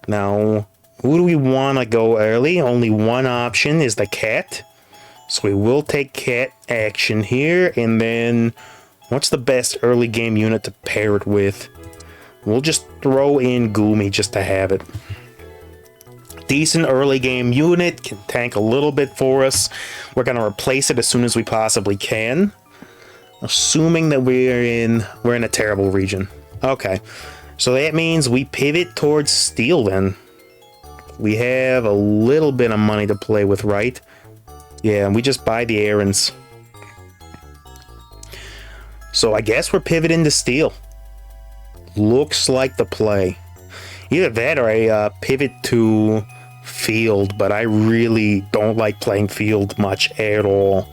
Now, who do we want to go early? Only one option is the cat. So we will take cat action here. And then, what's the best early game unit to pair it with? We'll just throw in Goomy just to have it. Decent early game unit, can tank a little bit for us. We're going to replace it as soon as we possibly can. Assuming that we're in a terrible region. Okay, so that means we pivot towards Steel then. We have a little bit of money to play with, right? Yeah, we just buy the errands. So I guess we're pivoting to Steel. Looks like the play. Either that or I pivot to Field, but I really don't like playing Field much at all.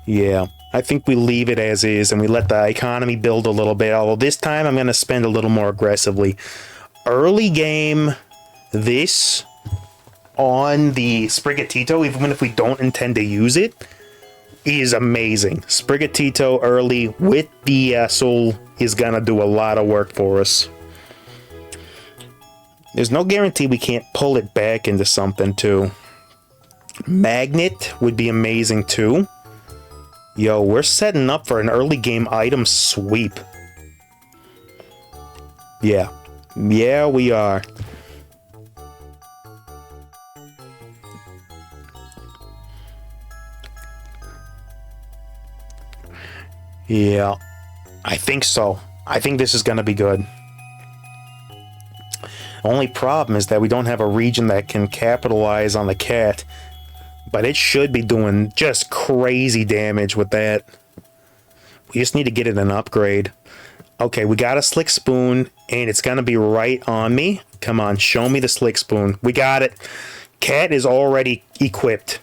Yeah, I think we leave it as is and we let the economy build a little bit, although this time I'm going to spend a little more aggressively. Early game, this on the Sprigatito, even if we don't intend to use it, is amazing. Sprigatito early with the soul is gonna do a lot of work for us. There's no guarantee we can't pull it back into something too. Magnet would be amazing too. Yo, we're setting up for an early game item sweep. Yeah. Yeah, we are. Yeah, I think so. I think this is going to be good. Only problem is that we don't have a region that can capitalize on the cat. But it should be doing just crazy damage with that. We just need to get it an upgrade. Okay, we got a slick spoon, and it's going to be right on me. Come on, show me the slick spoon. We got it. Cat is already equipped.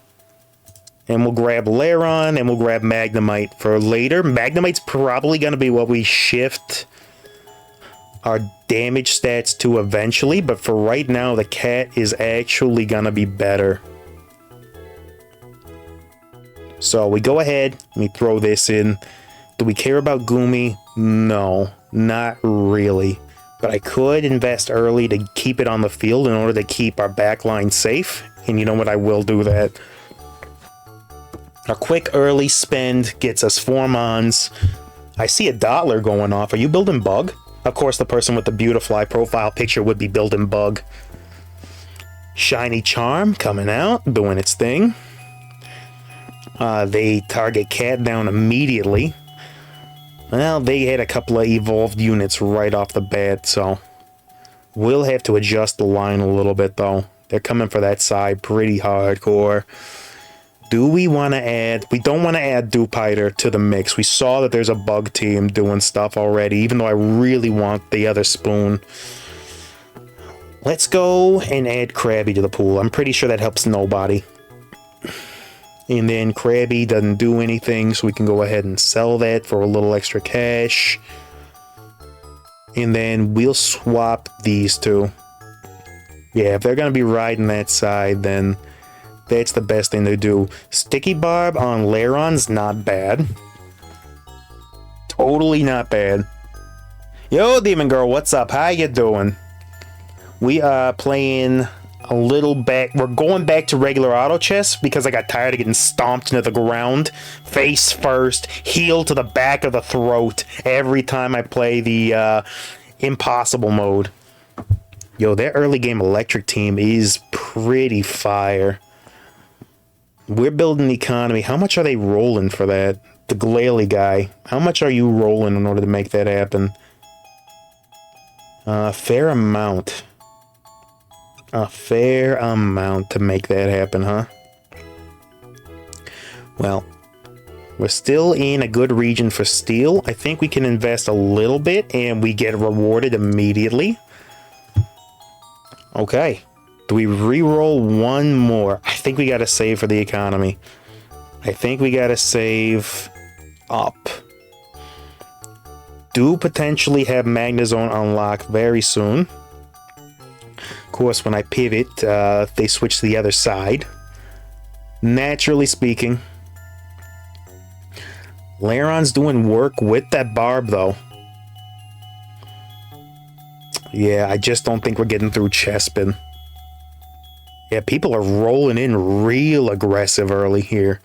And we'll grab Laron, and we'll grab Magnemite for later. Magnemite's probably going to be what we shift our damage stats to eventually, but for right now, the cat is actually going to be better. So we go ahead, let me throw this in. Do we care about Goomy? No, not really. But I could invest early to keep it on the field in order to keep our backline safe. And you know what? I will do that. A quick early spend gets us 4 mons. I see a Dottler going off. Are you building Bug? Of course, the person with the Beautifly profile picture would be building Bug. Shiny Charm coming out, doing its thing. They target Cat down immediately. Well, they had a couple of evolved units right off the bat, so we'll have to adjust the line a little bit, though. They're coming for that side pretty hardcore. Do we want to add... We don't want to add Dupiter to the mix. We saw that there's a Bug team doing stuff already, even though I really want the other spoon. Let's go and add Krabby to the pool. I'm pretty sure that helps nobody. And then Krabby doesn't do anything, so we can go ahead and sell that for a little extra cash. And then we'll swap these two. Yeah, if they're going to be riding that side, then that's the best thing to do. Sticky Barb on Laron's not bad. Totally not bad. Yo, Demon Girl, what's up? How you doing? We are playing a little back. We're going back to regular auto chess because I got tired of getting stomped into the ground. Face first, heel to the back of the throat every time I play the impossible mode. Yo, that early game electric team is pretty fire. We're building the economy. How much are they rolling for that? The Glalie guy. How much are you rolling in order to make that happen? Fair amount. A fair amount to make that happen, huh? Well, we're still in a good region for steel. I think we can invest a little bit and we get rewarded immediately. Okay. Do we re-roll one more? I think we gotta save for the economy. I think we gotta save up. Do potentially have Magnezone unlocked very soon. Of course, when I pivot, they switch to the other side. Naturally speaking. Laron's doing work with that Barb, though. Yeah, I just don't think we're getting through Chespin. Yeah, people are rolling in real aggressive early here.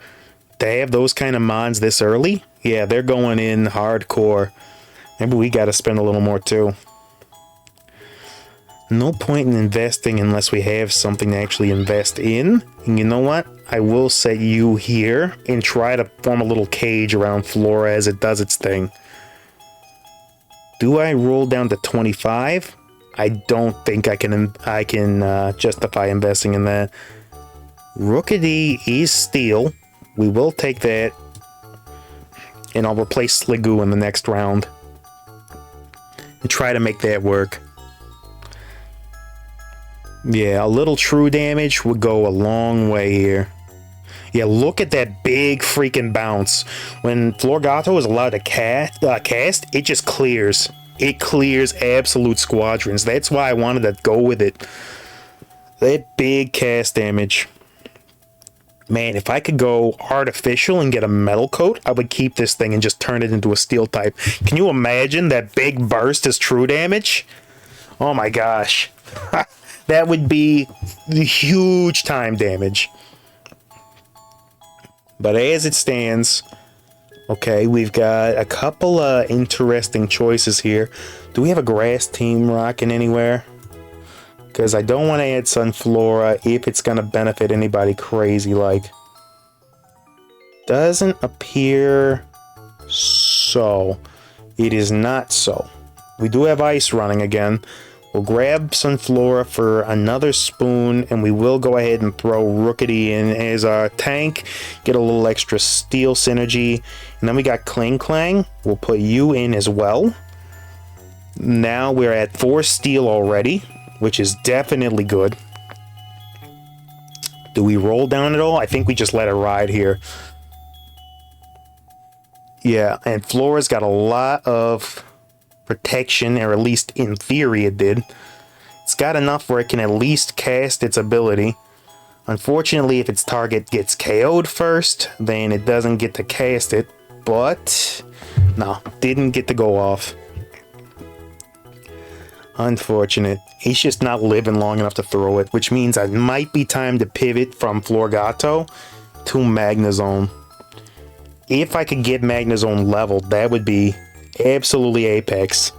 They have those kind of mons this early? Yeah, they're going in hardcore. Maybe we gotta spend a little more, too. No point in investing unless we have something to actually invest in. And you know what? I will set you here and try to form a little cage around Flora as it does its thing. Do I roll down to 25? I don't think I can justify investing in that. Rookity is steel. We will take that. And I'll replace Sligoo in the next round. And try to make that work. Yeah, a little true damage would go a long way here. Yeah, look at that big freaking bounce. When Florgato is allowed to cast, it just clears. It clears absolute squadrons. That's why I wanted to go with it. That big cast damage. Man, if I could go artificial and get a metal coat, I would keep this thing and just turn it into a steel type. Can you imagine that big burst as true damage? Oh my gosh. That would be huge time damage. But as it stands, okay, we've got a couple of interesting choices here. Do we have a grass team rocking anywhere? Because I don't want to add Sunflora if it's going to benefit anybody crazy like. Doesn't appear so. It is not so. We do have ice running again. We'll grab Sunflora for another spoon, and we will go ahead and throw Rookity in as our tank. Get a little extra steel synergy. And then we got Clang Clang. We'll put you in as well. Now we're at 4 steel already, which is definitely good. Do we roll down at all? I think we just let it ride here. Yeah, and Flora's got a lot of protection, or at least in theory it did. It's got enough where it can at least cast its ability. Unfortunately, if its target gets KO'd first, then it doesn't get to cast it. But, no, didn't get to go off. Unfortunate. He's just not living long enough to throw it, which means it might be time to pivot from Florgato to Magnezone. If I could get Magnezone leveled, that would be absolutely apex.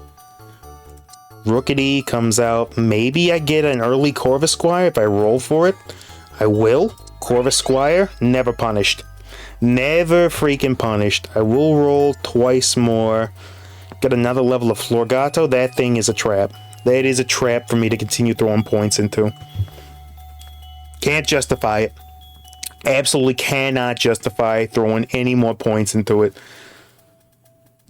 Rookity comes out. Maybe I get an early Corvisquire if I roll for it. I will. Corvisquire, never punished. Never freaking punished. I will roll twice more. Got another level of Florgato. That thing is a trap. That is a trap for me to continue throwing points into. Can't justify it. Absolutely cannot justify throwing any more points into it.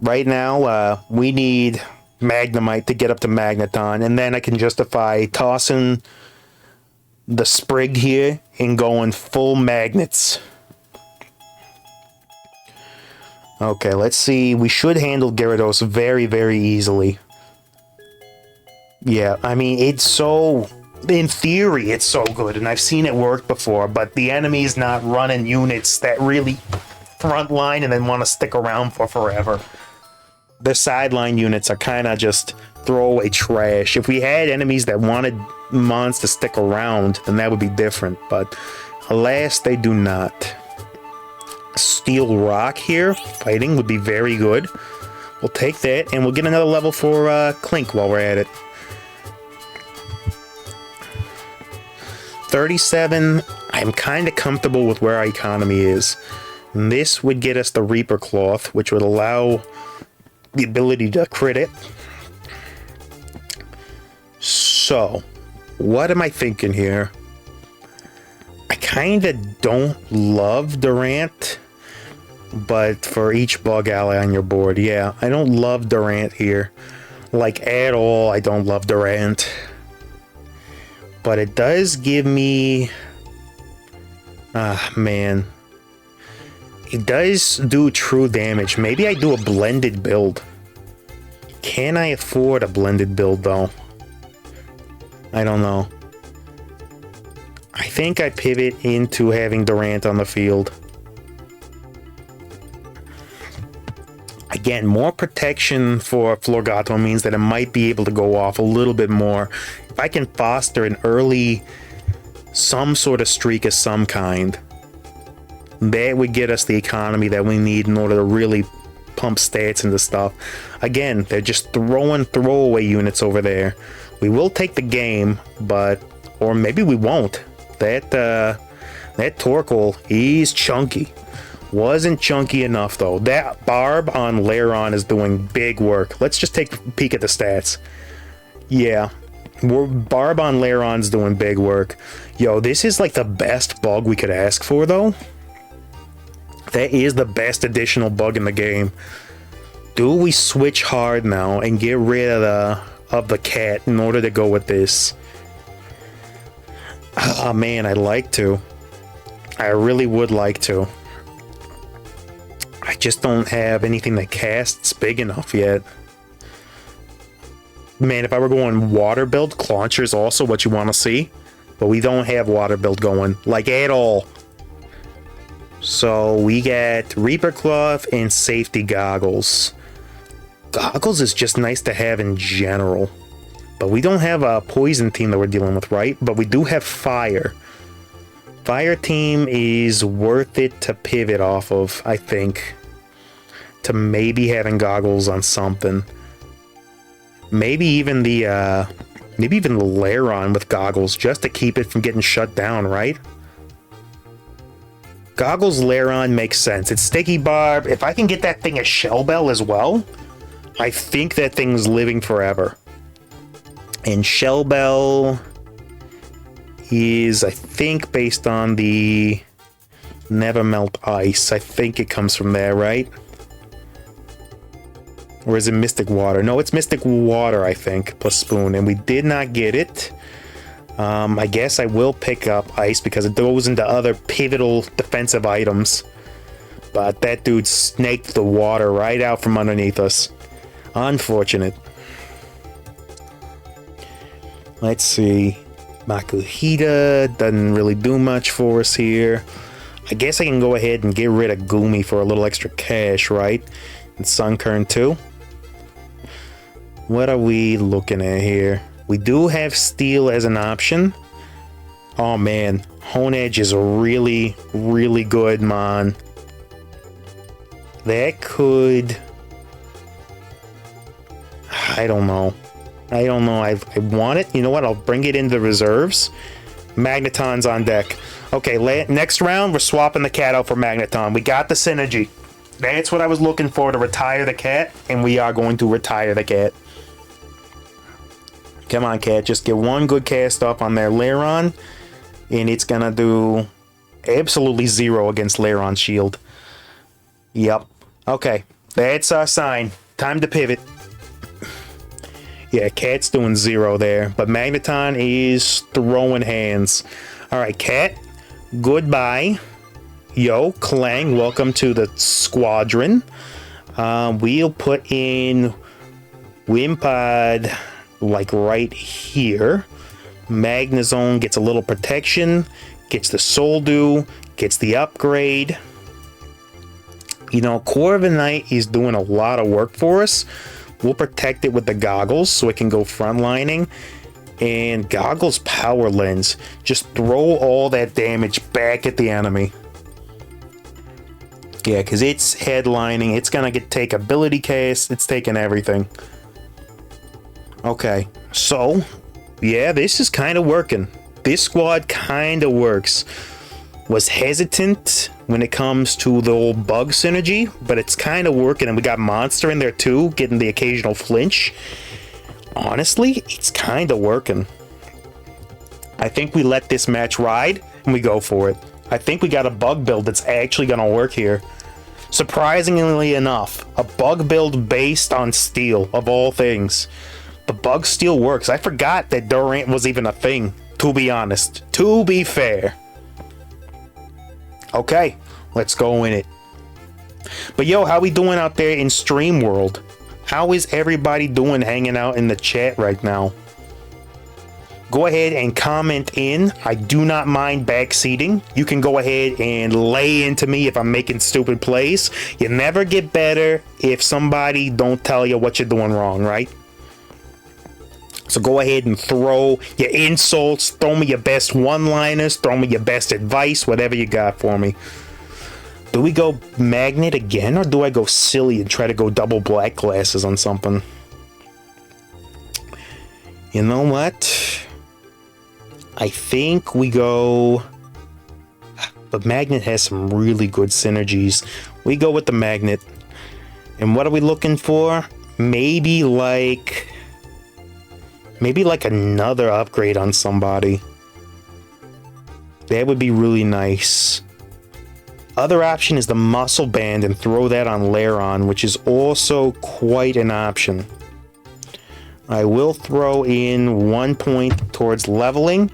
Right now, we need Magnemite to get up to Magneton, and then I can justify tossing the Sprig here and going full magnets. Okay, let's see. We should handle Gyarados very, very easily. Yeah, I mean, it's so... In theory, it's so good, and I've seen it work before, but the enemy's not running units that really frontline and then want to stick around for forever. The sideline units are kind of just throwaway trash. If we had enemies that wanted mons to stick around, then that would be different, but alas, they do not. Steel Rock here, fighting would be very good. We'll take that, and we'll get another level for Clink while we're at it. 37, I'm kind of comfortable with where our economy is. And this would get us the Reaper Cloth, which would allow the ability to crit it. So, what am I thinking here? I kind of don't love Durant, but for each bug ally on your board, yeah, I don't love Durant here. Like, at all, I don't love Durant. But it does give me... man. It does do true damage. Maybe I do a blended build. Can I afford a blended build, though? I don't know. I think I pivot into having Durant on the field. Again, more protection for Florgato means that it might be able to go off a little bit more. If I can foster an early, some sort of streak of some kind, that would get us the economy that we need in order to really pump stats into stuff. Again, they're just throwing throwaway units over there. We will take the game, but, or maybe we won't. That Torkoal, he's chunky. Wasn't chunky enough, though. That Barb on Lairon is doing big work. Let's just take a peek at the stats. Yeah. Barb on Lairon's doing big work. Yo, this is like the best bug we could ask for, though. That is the best additional bug in the game. Do we switch hard now and get rid of the cat in order to go with this? Oh, man, I'd like to. I really would like to. I just don't have anything that casts big enough yet. Man, if I were going water build, Clauncher is also what you want to see. but we don't have water build going, like, at all. So we get Reaper Cloth and safety goggles. Goggles is just nice to have in general. But we don't have a poison team that we're dealing with, right? But we do have fire. Fire team is worth it to pivot off of, I think. To maybe having goggles on something. Maybe even the Laron with goggles, just to keep it from getting shut down, right? Goggles Laron makes sense. It's Sticky Barb. If I can get that thing a Shell Bell as well, I think that thing's living forever. And Shell Bell is, I think, based on the Never Melt Ice. I think it comes from there, right? Or is it Mystic Water? No, it's Mystic Water, I think, plus Spoon. And we did not get it. I guess I will pick up Ice because it goes into other pivotal defensive items. But that dude snaked the water right out from underneath us. Unfortunate. Let's see. Makuhita doesn't really do much for us here. I guess I can go ahead and get rid of Goomy for a little extra cash, right? And Sunkern too. What are we looking at here? We do have Steel as an option. Oh man, Hone Edge is really, really good, man. That could... I don't know. I want it. You know what? I'll bring it into reserves. Magneton's on deck. Okay, next round, we're swapping the cat out for Magneton. We got the synergy. That's what I was looking for, to retire the cat, and we are going to retire the cat. Come on, cat. Just get one good cast off on their Laron, and it's going to do absolutely zero against Laron's shield. Yep. Okay, that's our sign. Time to pivot. Yeah, Cat's doing zero there, but Magneton is throwing hands. Alright, Cat, goodbye. Yo, Clang, welcome to the squadron. We'll put in Wimpod, like right here. Magnezone gets a little protection, gets the Soul Dew, gets the upgrade. You know, Corviknight is doing a lot of work for us. We'll protect it with the goggles so it can go frontlining. And goggles power lens. Just throw all that damage back at the enemy. Yeah, because it's headlining. It's going to take ability cast. It's taking everything. Okay, so yeah, this is kind of working. This squad kind of works. Was hesitant when it comes to the old bug synergy, but it's kind of working, and we got Monster in there too, getting the occasional flinch. Honestly, it's kind of working. I think we let this match ride, and we go for it. I think we got a bug build that's actually going to work here. Surprisingly enough, a bug build based on Steel, of all things. But bug Steel works. I forgot that Durant was even a thing, to be honest. To be fair. Okay, let's go in it. But yo, how we doing out there in Stream World? How is everybody doing hanging out in the chat right now? Go ahead and comment in. I do not mind backseating. You can go ahead and lay into me if I'm making stupid plays. You never get better if somebody don't tell you what you're doing wrong, right? So go ahead and throw your insults, throw me your best one-liners, throw me your best advice, whatever you got for me. Do we go Magnet again, or do I go silly and try to go double black glasses on something? You know what? I think we go... But Magnet has some really good synergies. We go with the Magnet. And what are we looking for? Maybe like another upgrade on somebody. That would be really nice. Other option is the Muscle Band and throw that on Laron, which is also quite an option. I will throw in 1 point towards leveling.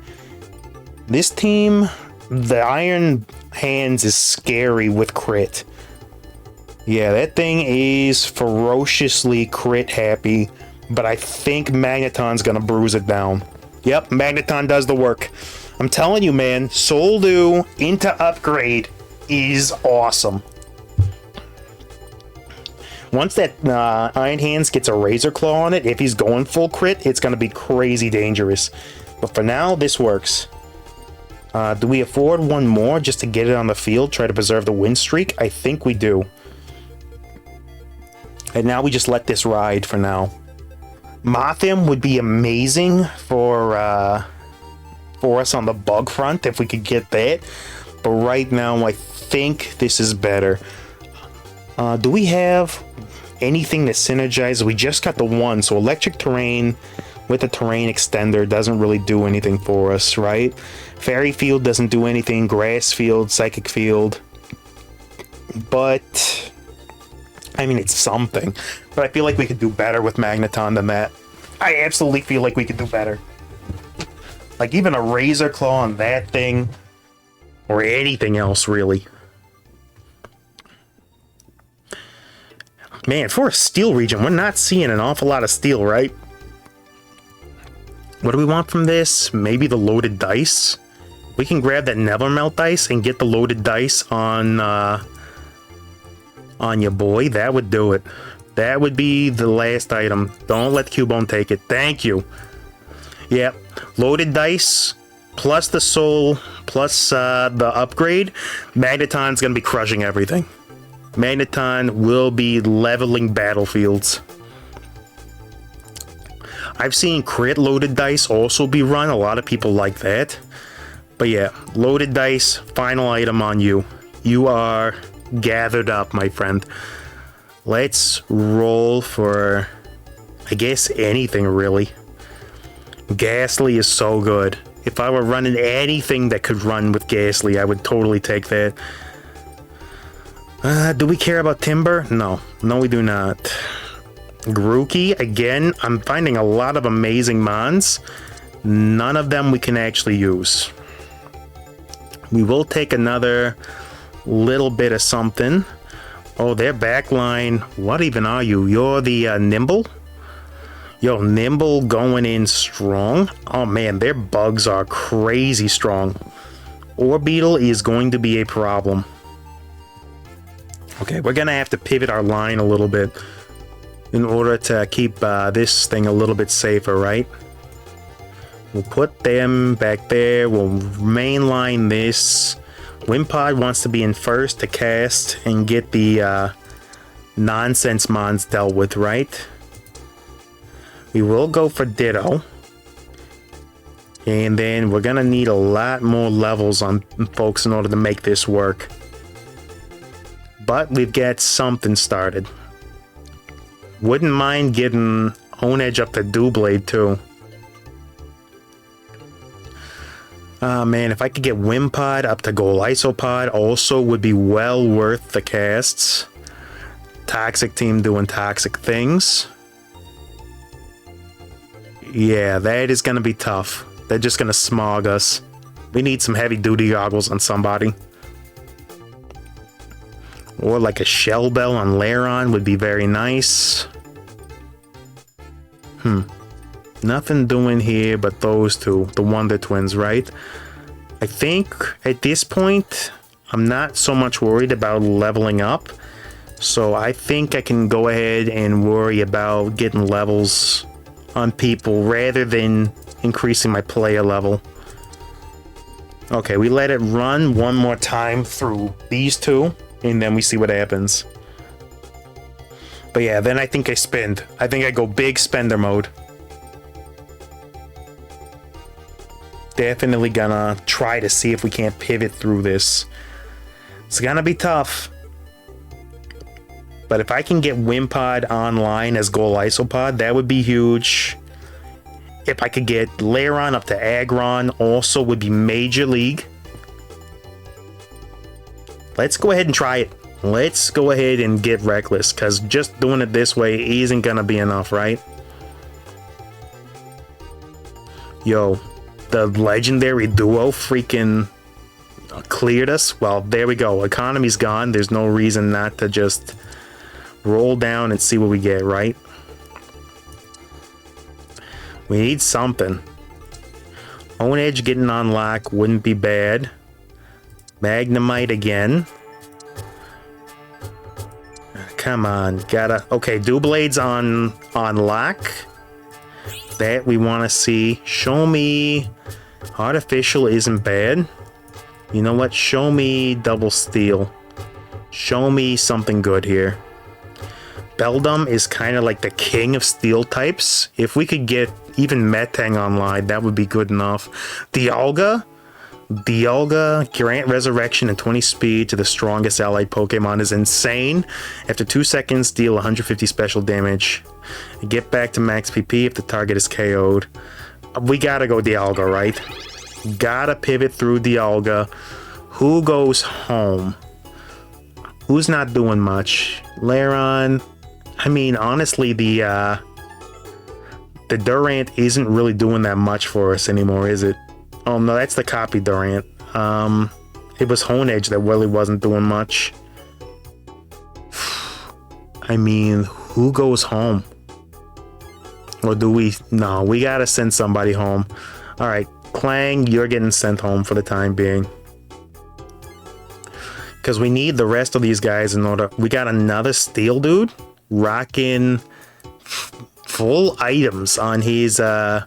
This team, the Iron Hands is scary with crit. Yeah, that thing is ferociously crit happy. But I think Magneton's gonna bruise it down. Yep, Magneton does the work. I'm telling you, man, Soldu into upgrade is awesome. Once that Iron Hands gets a Razor Claw on it, if he's going full crit, it's going to be crazy dangerous. But for now, this works. Do we afford one more just to get it on the field, try to preserve the win streak? I think we do. And now we just let this ride for now. Mothim would be amazing for us on the bug front if we could get that. But right now, I think this is better. Do we have anything that synergizes? We just got the one, so electric terrain with a terrain extender doesn't really do anything for us, right? Fairy field doesn't do anything, grass field, psychic field. But I mean, it's something. But I feel like we could do better with Magneton than that. I absolutely feel like we could do better. Like even a Razor Claw on that thing, or anything else really. Man, for a steel region, we're not seeing an awful lot of steel, right? What do we want from this? Maybe the loaded dice? We can grab that Never Melt dice and get the loaded dice on your boy. That would do it. That would be the last item. Don't let Cubone take it. Thank you. Yeah, loaded dice, plus the soul, plus the upgrade. Magneton's going to be crushing everything. Magneton will be leveling battlefields. I've seen crit loaded dice also be run. A lot of people like that. But yeah, loaded dice, final item on you. You are gathered up, my friend. Let's roll for, I guess, anything really. Ghastly is so good. If I were running anything that could run with Ghastly, I would totally take that. Do we care about Timber? No. No, we do not. Grookey, again, I'm finding a lot of amazing mons. None of them we can actually use. We will take another little bit of something. Oh, their backline. What even are you? You're the Nimble? Yo, Nimble going in strong. Oh man, their bugs are crazy strong. Orbeetle is going to be a problem. Okay, we're going to have to pivot our line a little bit in order to keep this thing a little bit safer, right? We'll put them back there. We'll mainline this. Wimpod wants to be in first to cast and get the nonsense mons dealt with, right? We will go for Ditto. And then we're going to need a lot more levels on folks in order to make this work. But we've got something started. Wouldn't mind getting Own Edge up to Doublade too. Man, if I could get Wimpod up to Gold Isopod also would be well worth the casts. Toxic team doing toxic things. Yeah, that is going to be tough. They're just going to smog us. We need some heavy duty goggles on somebody. Or like a Shell Bell on Lairon would be very nice. Nothing doing here but those two, the Wonder Twins, right? I think at this point, I'm not so much worried about leveling up. So I think I can go ahead and worry about getting levels on people rather than increasing my player level. Okay, we let it run one more time through these two, and then we see what happens. But yeah, then I think I spend. I think I go big spender mode. Definitely gonna try to see if we can't pivot through this. It's gonna be tough. But if I can get Wimpod online as Gold Isopod, that would be huge. If I could get Lairon up to Aggron, also would be major league. Let's go ahead and try it. Let's go ahead and get reckless, because just doing it this way isn't gonna be enough, right? Yo, the legendary duo freaking cleared us. Well, there we go. Economy's gone. There's no reason not to just roll down and see what we get, right? We need something. Own Edge getting on lock wouldn't be bad. Magnemite again. Come on, gotta... Okay, Doublade's on lock. That we want to see. Show me... Artificial isn't bad. You know what? Show me Double Steel. Show me something good here. Beldum is kind of like the king of steel types. If we could get even Metang online, that would be good enough. Dialga, grant resurrection and 20 speed to the strongest allied Pokemon is insane. After 2 seconds, deal 150 special damage. Get back to max PP if the target is KO'd. We gotta go Dialga, right? Gotta pivot through Dialga. Who goes home? Who's not doing much? Lairon. I mean, honestly, the Durant isn't really doing that much for us anymore, is it? Oh no, that's the copy Durant. It was Honedge that really wasn't doing much. I mean, who goes home? Or do we? No, we gotta send somebody home. All right, Clang, you're getting sent home for the time being. Because we need the rest of these guys in order. We got another Steel dude rocking full items on his guy.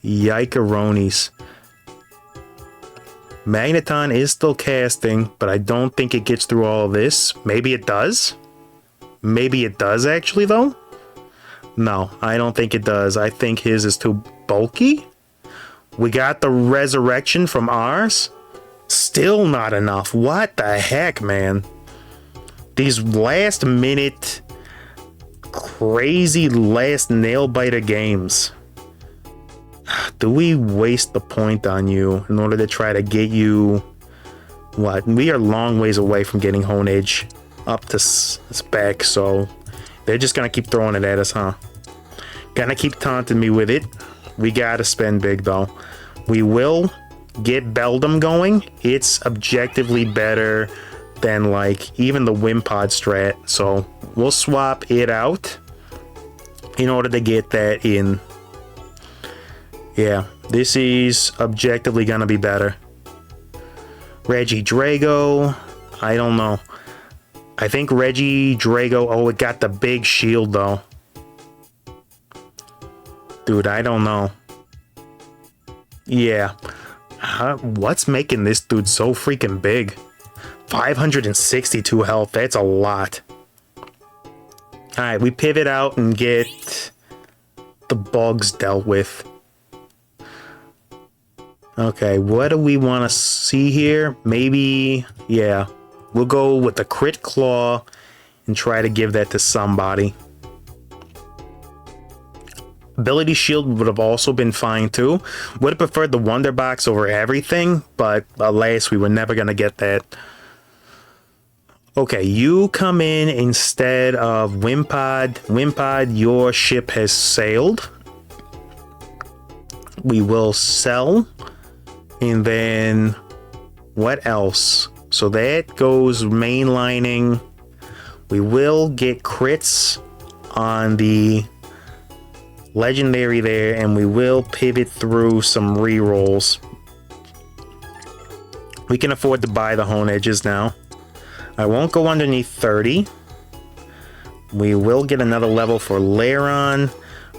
Yikeronis. Magneton is still casting, but I don't think it gets through all of this. Maybe it does. Maybe it does actually though. No, I don't think it does. I think his is too bulky. We got the resurrection from ours. Still not enough. What the heck, man? These last minute crazy last nail biter games. Do we waste the point on you in order to try to get you what? We are long ways away from getting Honedge up to spec, so they're just gonna keep throwing it at us, huh? Gonna keep taunting me with it. We gotta spend big though. We will get Beldum going. It's objectively better than like even the Wimpod strat, so we'll swap it out in order to get that in. Yeah, this is objectively gonna be better. Regidrago, I don't know. I think Regidrago, oh, it got the big shield though. Dude, I don't know. Yeah. What's making this dude so freaking big? 562 health, that's a lot. Alright, we pivot out and get the bugs dealt with. Okay, what do we want to see here? Maybe, yeah, we'll go with the Crit Claw and try to give that to somebody. Ability Shield would have also been fine too. Would have preferred the Wonder Box over everything, but alas, we were never going to get that. Okay, you come in instead of Wimpod. Wimpod, your ship has sailed. We will sell. And then what else? So that goes mainlining. We will get crits on the legendary there, and we will pivot through some rerolls. We can afford to buy the Honedges now. I won't go underneath 30. We will get another level for Lairon.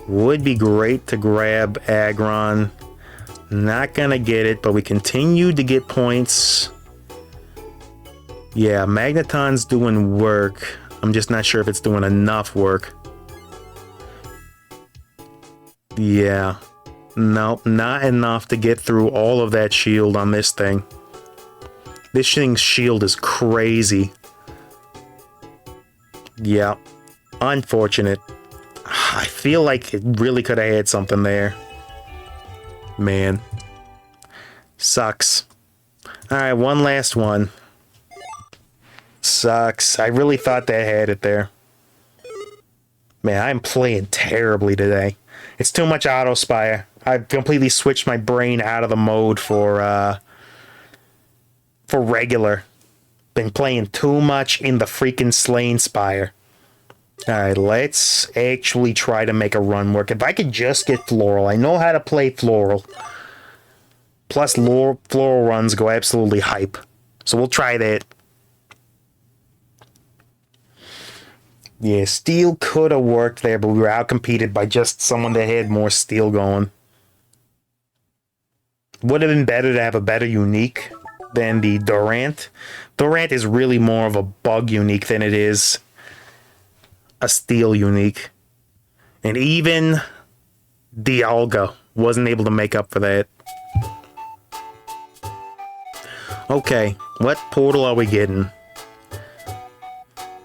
Would be great to grab Aggron. Not gonna get it, but we continue to get points. Yeah, Magneton's doing work. I'm just not sure if it's doing enough work. Yeah. Nope, not enough to get through all of that shield on this thing. This thing's shield is crazy. Yeah. Unfortunate. I feel like it really could have had something there. Man. Sucks. Alright, one last one. Sucks. I really thought that had it there. Man, I'm playing terribly today. It's too much Auto Spire. I've completely switched my brain out of the mode for regular. Been playing too much in the freaking Slain Spire. Alright, let's actually try to make a run work. If I could just get Floral. I know how to play Floral. Plus, Floral runs go absolutely hype. So we'll try that. Yeah, Steel could have worked there, but we were outcompeted by just someone that had more Steel going. Would have been better to have a better unique than the Durant. Durant is really more of a bug unique than it is a Steel unique. And even Dialga wasn't able to make up for that. Okay, what portal are we getting?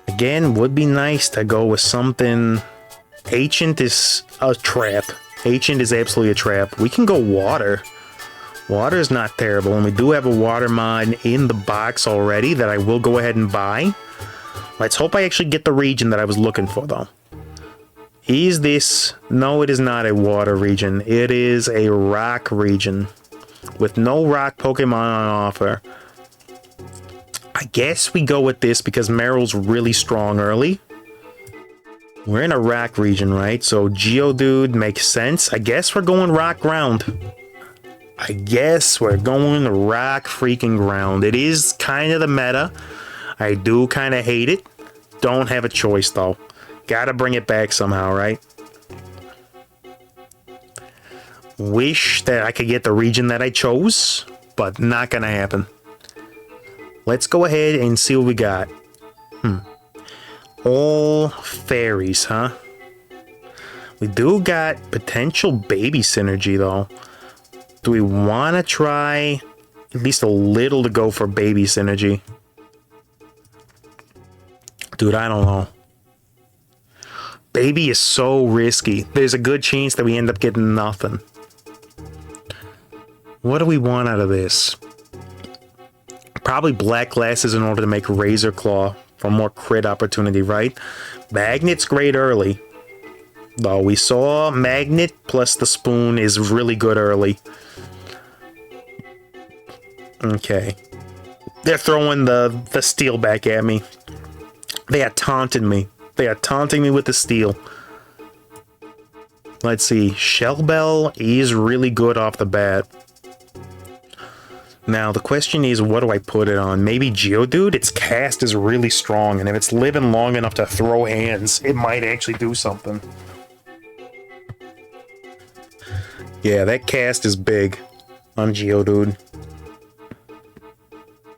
Again, would be nice to go with something. Ancient is a trap. Ancient is absolutely a trap. We can go water. Water is not terrible, and we do have a water mod in the box already that I will go ahead and buy. Let's hope I actually get the region that I was looking for, though. Is this... No, it is not a water region. It is a rock region with no rock Pokemon on offer. I guess we go with this because Meryl's really strong early. We're in a rock region, right? So Geodude makes sense. I guess we're going rock ground. I guess we're going rock freaking ground. It is kind of the meta. I do kind of hate it. Don't have a choice, though. Gotta bring it back somehow, right? Wish that I could get the region that I chose, but not gonna happen. Let's go ahead and see what we got. All fairies, huh? We do got potential baby synergy, though. Do we want to try at least a little to go for baby synergy? Dude, I don't know. Baby is so risky. There's a good chance that we end up getting nothing. What do we want out of this? Probably black glasses in order to make Razor Claw for more crit opportunity, right? Magnet's great early. Though we saw Magnet plus the Spoon is really good early. Okay. They're throwing the Steel back at me. They are taunting me. They are taunting me with the Steel. Let's see. Shell Bell is really good off the bat. Now, the question is, what do I put it on? Maybe Geodude? Its cast is really strong, and if it's living long enough to throw hands, it might actually do something. Yeah, that cast is big on Geodude.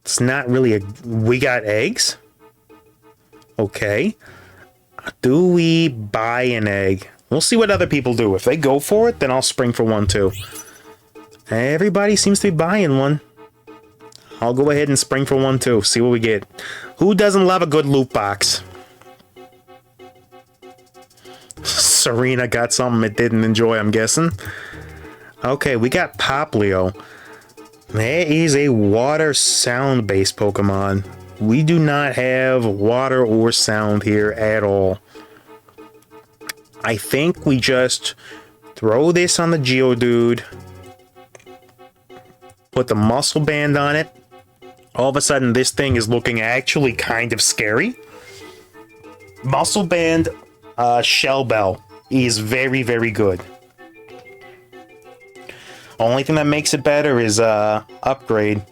It's not really a... We got eggs? Okay. Do we buy an egg? We'll see what other people do. If they go for it, then I'll spring for one too. Everybody seems to be buying one. I'll go ahead and spring for one too. See what we get. Who doesn't love a good loot box? Serena got something it didn't enjoy, I'm guessing. Okay, we got Poplio. That is a water sound based Pokemon. We do not have water or sound here at all. I think we just throw this on the Geodude. Put the muscle band on it. All of a sudden, this thing is looking actually kind of scary. Muscle band, Shell Bell is very, very good. Only thing that makes it better is upgrade.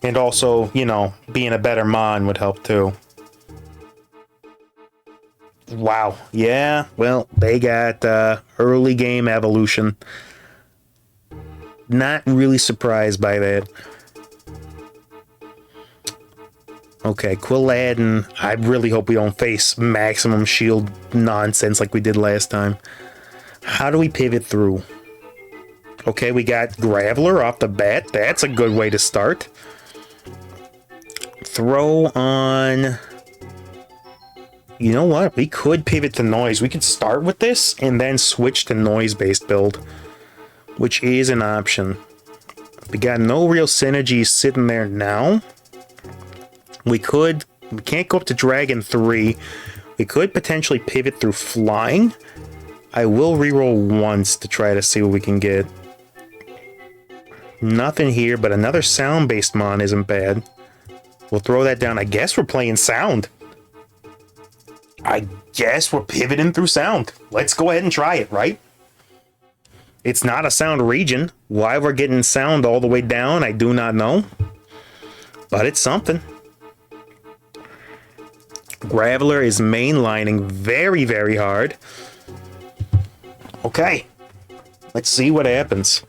And also, you know, being a better Mon would help too. Wow. Yeah, well, they got early game evolution. Not really surprised by that. Okay, Quilladin. I really hope we don't face maximum shield nonsense like we did last time. How do we pivot through? Okay, we got Graveler off the bat. That's a good way to start. Throw on... You know what? We could pivot to Noise. We could start with this and then switch to Noise-based build, which is an option. We got no real synergy sitting there now. We can't go up to Dragon 3. We could potentially pivot through Flying. I will reroll once to try to see what we can get. Nothing here, but another sound-based Mon isn't bad. We'll throw that down. I guess we're playing Sound. I guess we're pivoting through sound. Let's go ahead and try it, right? It's not a sound region. Why we're getting sound all the way down, I do not know. But it's something. Graveler is mainlining very, very hard. Okay. Let's see what happens.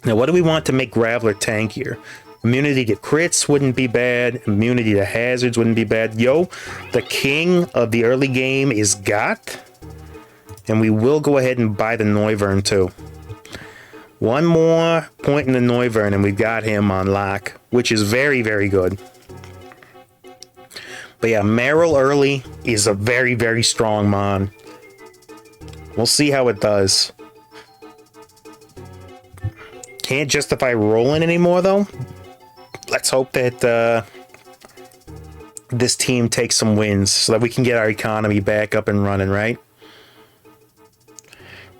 Now, what do we want to make Graveler tankier? Immunity to crits wouldn't be bad. Immunity to hazards wouldn't be bad. Yo, the king of the early game is got. And we will go ahead and buy the Noivern too. One more point in the Noivern and we've got him on lock, which is very, very good. But yeah, Meryl early is a very, very strong mon. We'll see how it does. Can't justify rolling anymore though. Let's hope that this team takes some wins so that we can get our economy back up and running, right?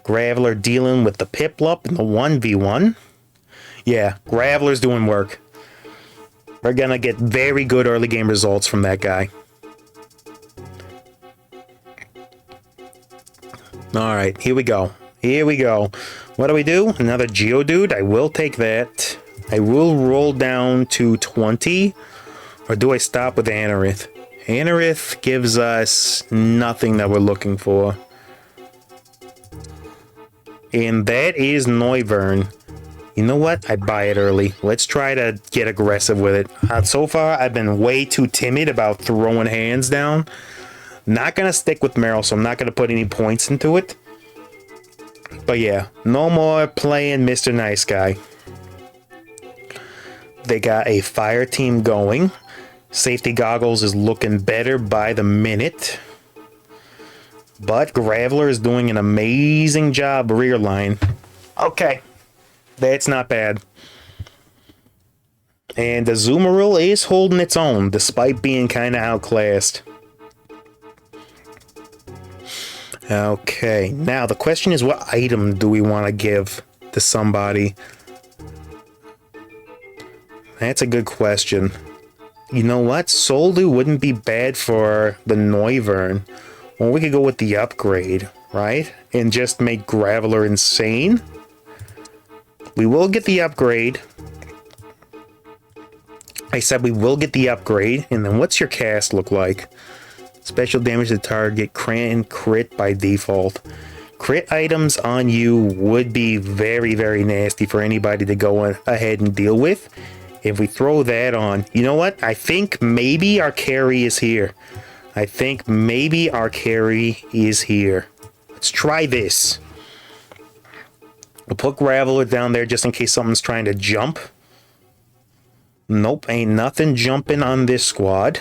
Graveler dealing with the Piplup in the 1v1. Yeah, Graveler's doing work. We're gonna get very good early game results from that guy. Alright, here we go. Here we go. What do we do? Another Geodude? I will take that. I will roll down to 20. Or do I stop with Anorith? Anorith gives us nothing that we're looking for. And that is Noivern. You know what? I buy it early. Let's try to get aggressive with it. So far, I've been way too timid about throwing hands down. Not going to stick with Meryl, so I'm not going to put any points into it. But yeah, no more playing Mr. Nice Guy. They got a fire team going. Safety Goggles is looking better by the minute. But Graveler is doing an amazing job rear line. Okay. That's not bad. And the Azumarill is holding its own, despite being kind of outclassed. Okay. Now, the question is, what item do we want to give to somebody? That's a good question. You know what? Soldu wouldn't be bad for the Noivern. Well, we could go with the upgrade, right? And just make Graveler insane. We will get the upgrade. I said we will get the upgrade. And then what's your cast look like? Special damage to target, crit by default. Crit items on you would be very, very nasty for anybody to go ahead and deal with. If we throw that on, you know what? I think maybe our carry is here. I think maybe our carry is here. Let's try this. We'll put Graveler down there just in case someone's trying to jump. Nope, ain't nothing jumping on this squad.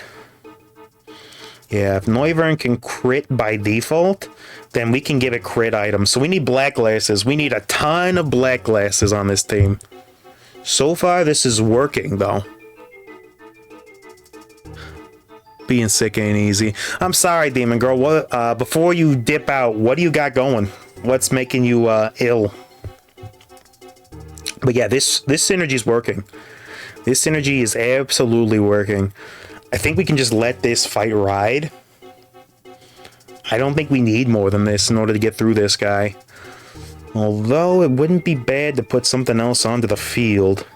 Yeah, if Noivern can crit by default, then we can give it crit items. So we need black glasses. We need a ton of black glasses on this team. So far, this is working, though. Being sick ain't easy. I'm sorry, Demon Girl. What, before you dip out, what do you got going? What's making you ill? But yeah, this synergy is working. This synergy is absolutely working. I think we can just let this fight ride. I don't think we need more than this in order to get through this guy. Although it wouldn't be bad to put something else onto the field.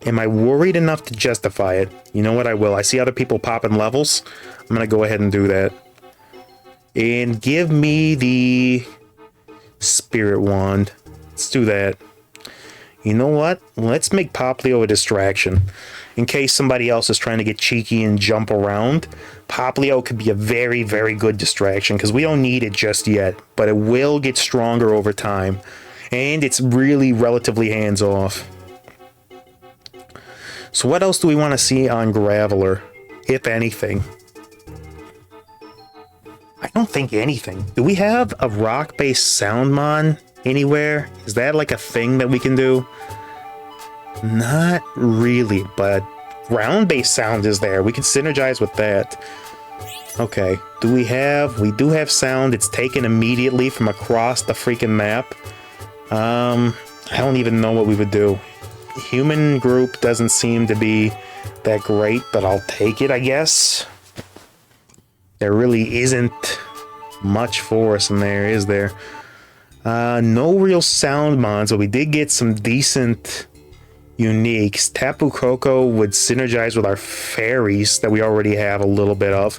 Am I worried enough to justify it? You know what, I will. I see other people popping levels. I'm going to go ahead and do that. And give me the Spirit Wand. Let's do that. You know what? Let's make Poplio a distraction. In case somebody else is trying to get cheeky and jump around, Poplio could be a very, very good distraction because we don't need it just yet, but it will get stronger over time. And it's really relatively hands-off. So what else do we want to see on Graveler, if anything? I don't think anything. Do we have a rock-based Soundmon anywhere? Is that like a thing that we can do? Not really, but ground-based sound is there. We can synergize with that. Okay, we do have sound. It's taken immediately from across the freaking map. I don't even know what we would do. Human group doesn't seem to be that great, but I'll take it, I guess. There really isn't much for us in there, is there? No real sound mons, but we did get some decent uniques. Tapu Koko would synergize with our fairies that we already have a little bit of.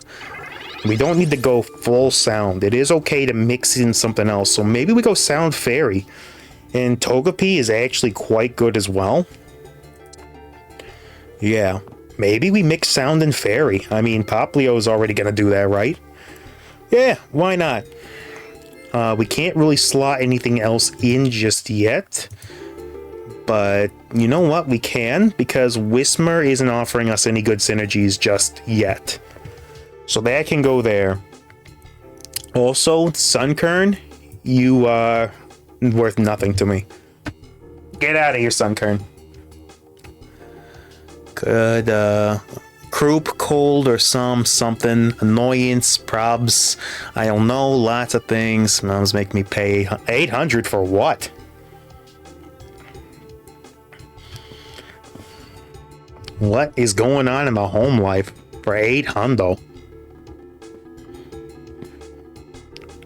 We don't need to go full sound. It is okay to mix in something else. So maybe we go sound fairy. And Togepi is actually quite good as well. Yeah, maybe we mix sound and fairy. I mean, Poplio is already going to do that, right? Yeah, why not? We can't really slot anything else in just yet. But you know what? We can, because Whismur isn't offering us any good synergies just yet. So that can go there. Also, Sunkern, you are worth nothing to me. Get out of here, Sunkern. Good, croup, cold, or something, annoyance, probs, I don't know, lots of things. Mom's making me pay 800 for what? What is going on in the home life for 800?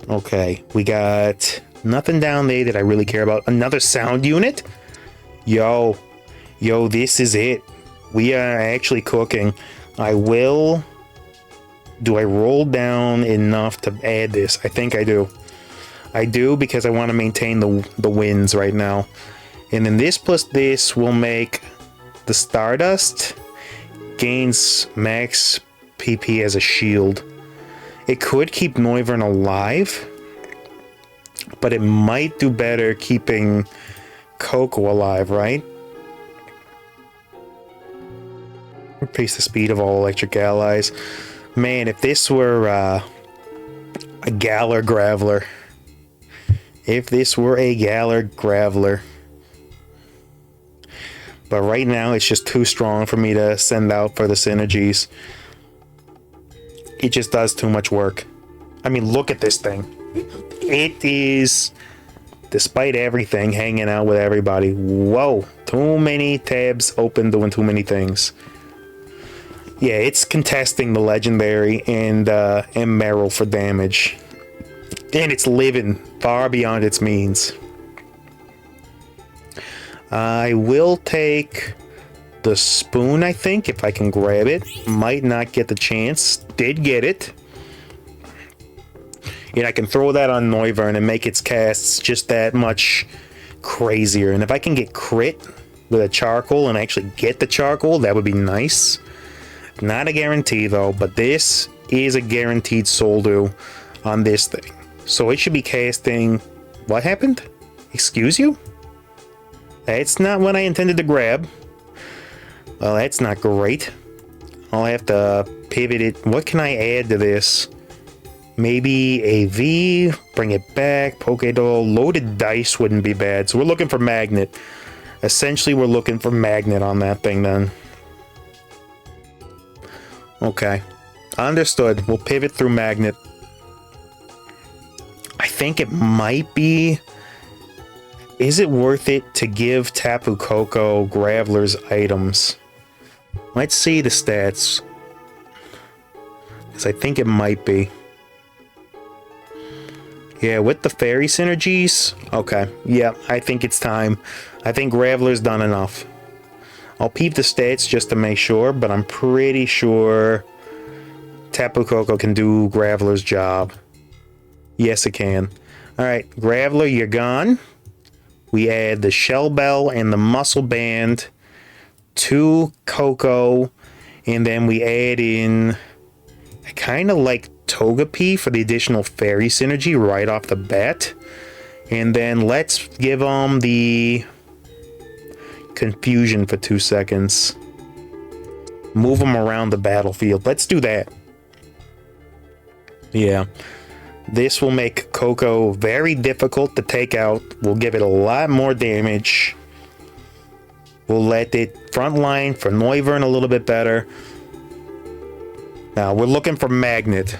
Okay, we got nothing down there that I really care about. Another sound unit? Yo, this is it. We are actually cooking. Do I roll down enough to add this? I think I do. I do, because I want to maintain the wins right now. And then this plus this will make the Stardust gains max PP as a shield. It could keep Noivern alive, but it might do better keeping Coco alive, right? Increase the speed of all electric allies. Man, if this were a Galar Graveler. If this were a Galar Graveler. But right now, it's just too strong for me to send out for the synergies. It just does too much work. I mean, look at this thing. It is, despite everything, hanging out with everybody. Whoa, too many tabs open doing too many things. Yeah, it's contesting the legendary and Meryl for damage. And it's living far beyond its means. I will take the spoon, I think, if I can grab it. Might not get the chance. Did get it. And I can throw that on Noivern and make its casts just that much crazier. And if I can get crit with a charcoal and actually get the charcoal, that would be nice. Not a guarantee though, but this is a guaranteed soul do on this thing. So it should be casting... What happened? Excuse you? That's not what I intended to grab. Well, that's not great. I'll have to pivot it. What can I add to this? Maybe a V, bring it back, Pokédoll, loaded dice wouldn't be bad. So we're looking for Magnet. Essentially, we're looking for Magnet on that thing then. Okay. Understood. We'll pivot through Magnet. I think it might be... Is it worth it to give Tapu Koko Graveler's items? Let's see the stats. Because I think it might be. Yeah, with the fairy synergies? Okay, yeah, I think it's time. I think Graveler's done enough. I'll peep the stats just to make sure, but I'm pretty sure Tapu Koko can do Graveler's job. Yes, it can. Alright, Graveler, you're gone. We add the Shell Bell and the Muscle Band to Coco, and then we add in... I kind of like Togepi for the additional fairy synergy right off the bat. And then let's give them the confusion for 2 seconds. Move them around the battlefield. Let's do that. Yeah. This will make Coco very difficult to take out. We'll give it a lot more damage. We'll let it frontline for Noivern a little bit better. Now, we're looking for Magnet.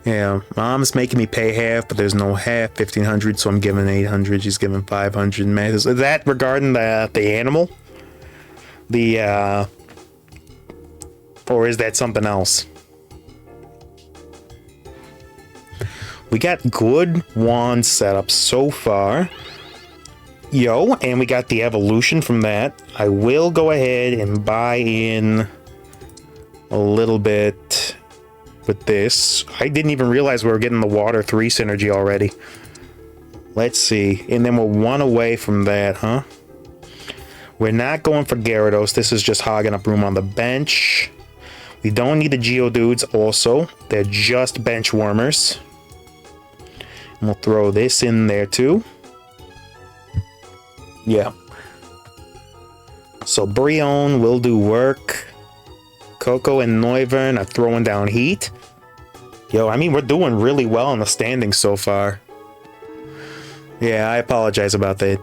Yeah, Mom's making me pay half, but there's no half. 1,500, so I'm giving 800. She's giving 500. Is that regarding the animal? Or is that something else? We got good wand setup so far. Yo, and we got the evolution from that. I will go ahead and buy in a little bit with this. I didn't even realize we were getting the Water 3 synergy already. Let's see. And then we're one away from that, huh? We're not going for Gyarados. This is just hogging up room on the bench. We don't need the Geodudes also. They're just bench warmers. And we'll throw this in there too. Yeah. So Brion will do work. Coco and Noivern are throwing down heat. Yo, I mean, we're doing really well in the standings so far. Yeah, I apologize about that.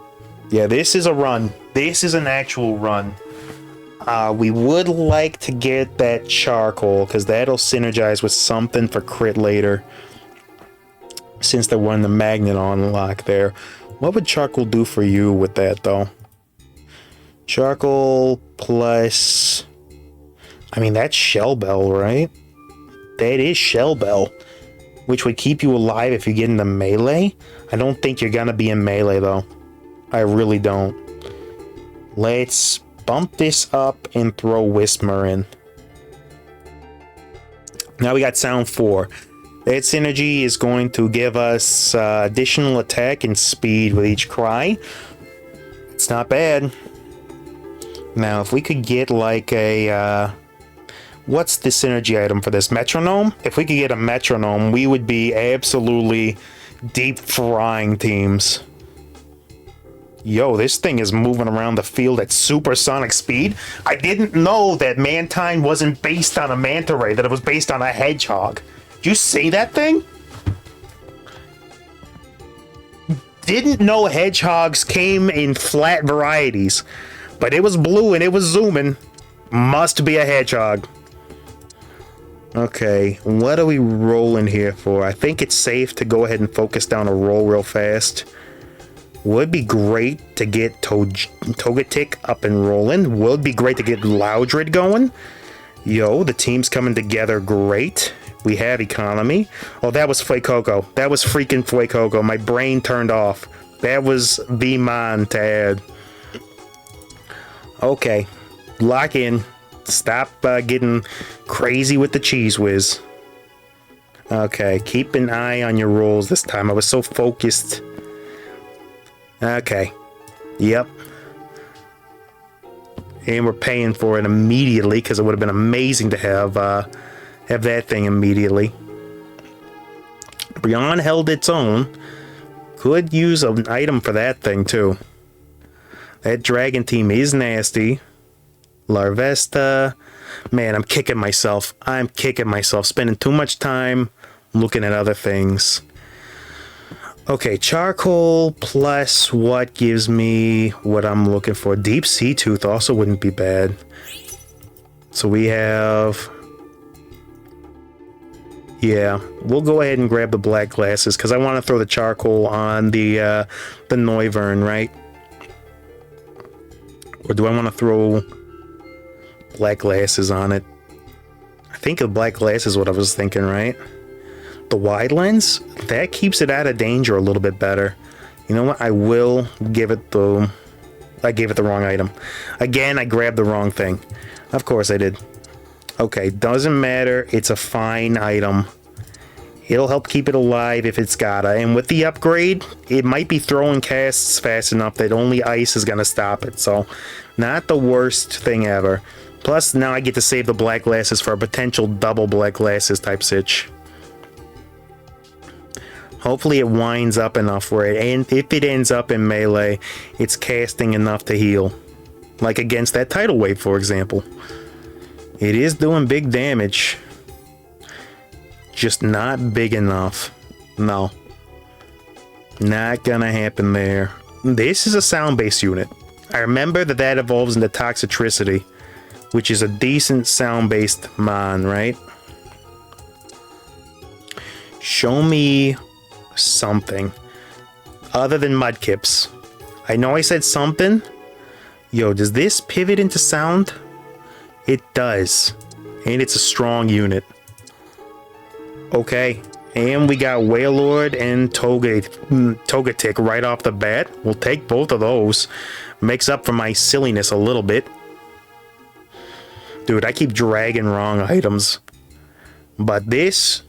Yeah, this is a run. This is an actual run. We would like to get that charcoal, because that'll synergize with something for crit later. Since they're running the magnet on lock there. What would charcoal do for you with that, though? Charcoal plus... I mean, that's Shell Bell, right? That is Shell Bell. Which would keep you alive if you get into melee. I don't think you're gonna be in melee, though. I really don't. Let's bump this up and throw Whismur in. Now we got Sound 4. That synergy is going to give us additional attack and speed with each cry. It's not bad. Now, if we could get like a... what's the synergy item for this? Metronome? If we could get a Metronome, we would be absolutely deep frying teams. Yo, this thing is moving around the field at supersonic speed. I didn't know that Mantine wasn't based on a Manta Ray, that it was based on a Hedgehog. Did you see that thing? Didn't know Hedgehogs came in flat varieties, but it was blue and it was zooming. Must be a Hedgehog. Okay, what are we rolling here for? I think it's safe to go ahead and focus down a roll real fast. Would be great to get Togetic up and rolling. Would be great to get Loudred going. Yo, the team's coming together great. We have economy. Oh, that was Fuecoco. That was freaking Fuecoco. My brain turned off. That was the mon to add. Okay, lock in. Stop getting crazy with the Cheese Whiz. Okay, keep an eye on your rolls this time. I was so focused. Okay. Yep. And we're paying for it immediately because it would have been amazing to have that thing immediately. Brion held its own. Could use an item for that thing too. That dragon team is nasty. Larvesta. Man, I'm kicking myself. I'm kicking myself. Spending too much time looking at other things. Okay, charcoal plus what gives me what I'm looking for. Deep Sea Tooth also wouldn't be bad. So we have... yeah, we'll go ahead and grab the black glasses because I want to throw the charcoal on the Noivern, right? Or do I want to throw black glasses on it? I think the black glass is what I was thinking, right? The wide lens, that keeps it out of danger a little bit better. You know what? I will give it the... I gave it the wrong item. Again, I grabbed the wrong thing. Of course I did. Okay, doesn't matter. It's a fine item. It'll help keep it alive if it's gotta. And with the upgrade, it might be throwing casts fast enough that only ice is gonna stop it. So, not the worst thing ever. Plus, now I get to save the black glasses for a potential double black glasses type sitch. Hopefully it winds up enough where it, and if it ends up in melee, it's casting enough to heal. Like against that tidal wave, for example. It is doing big damage. Just not big enough. No. Not gonna happen there. This is a sound-based unit. I remember that evolves into Toxicity, which is a decent sound-based mon, right? Show me something other than Mudkips. I know I said something. Yo, does this pivot into sound? It does. And it's a strong unit. Okay. And we got Wailord and Togetic right off the bat. We'll take both of those. Makes up for my silliness a little bit. Dude, I keep dragging wrong items. But this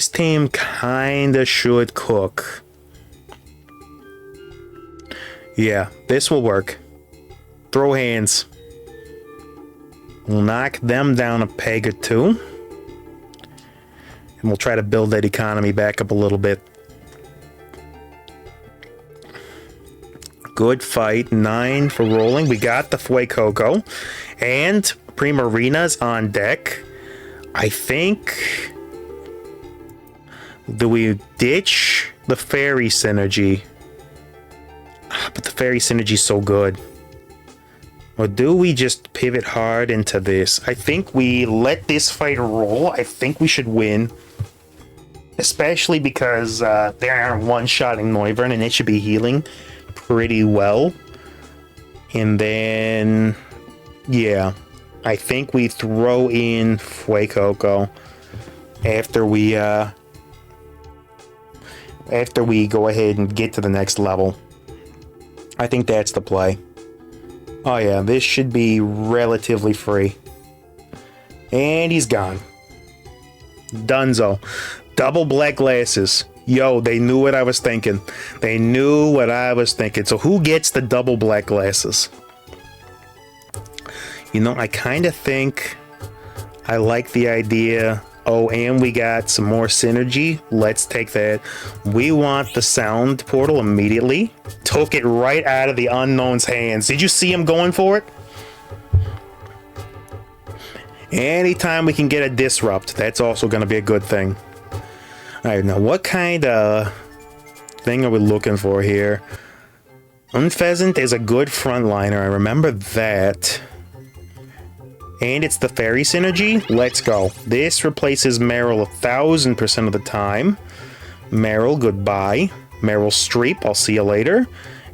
team kinda should cook. Yeah, this will work. Throw hands. We'll knock them down a peg or two. And we'll try to build that economy back up a little bit. Good fight. 9 for rolling. We got the Fuecoco. And Primarina's on deck. I think... Do we ditch the Fairy Synergy? But the Fairy Synergy's so good. Or do we just pivot hard into this? I think we let this fight roll. I think we should win. Especially because they are one-shotting Noivern and it should be healing pretty well. And then, yeah, I think we throw in Fuecoco after we go ahead and get to the next level. I think that's the play. Oh yeah, this should be relatively free. And he's gone. Dunzo. Double black glasses. Yo, they knew what I was thinking. They knew what I was thinking. So who gets the double black glasses? You know, I kind of think I like the idea. Oh, and we got some more synergy. Let's take that. We want the sound portal immediately. Took it right out of the unknown's hands. Did you see him going for it? Anytime we can get a disrupt, that's also going to be a good thing. Alright, now what kind of thing are we looking for here? Unpheasant is a good frontliner. I remember that. And it's the Fairy Synergy. Let's go. This replaces Meryl 1000% of the time. Meryl, goodbye. Meryl Streep, I'll see you later.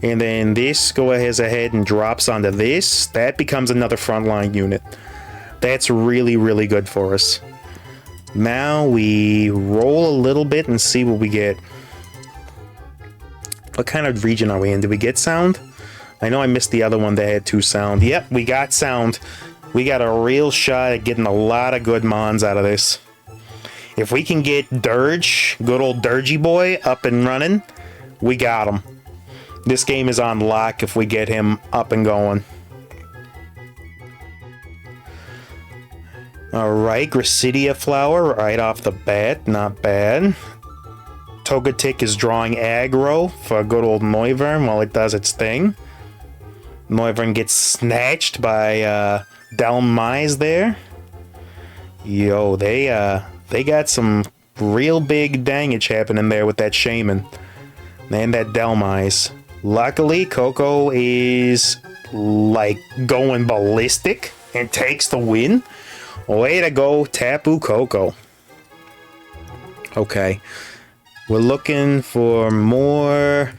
And then this goes ahead and drops onto this. That becomes another frontline unit. That's really, really good for us. Now we roll a little bit and see what we get. What kind of region are we in? Did we get sound? I know I missed the other one that had 2 sound. Yep, we got sound. We got a real shot at getting a lot of good mons out of this. If we can get Dirge, good old Dirgy boy, up and running, we got him. This game is on lock if we get him up and going. Alright, Gracidia Flower right off the bat, not bad. Togetic is drawing aggro for good old Noivern while it does its thing. Noivern gets snatched by Delmise there. Yo, they got some real big dangage happening there with that Shaman and that Delmise. Luckily, Coco is like going ballistic and takes the win. Way to go, Tapu Koko. Okay. We're looking for more...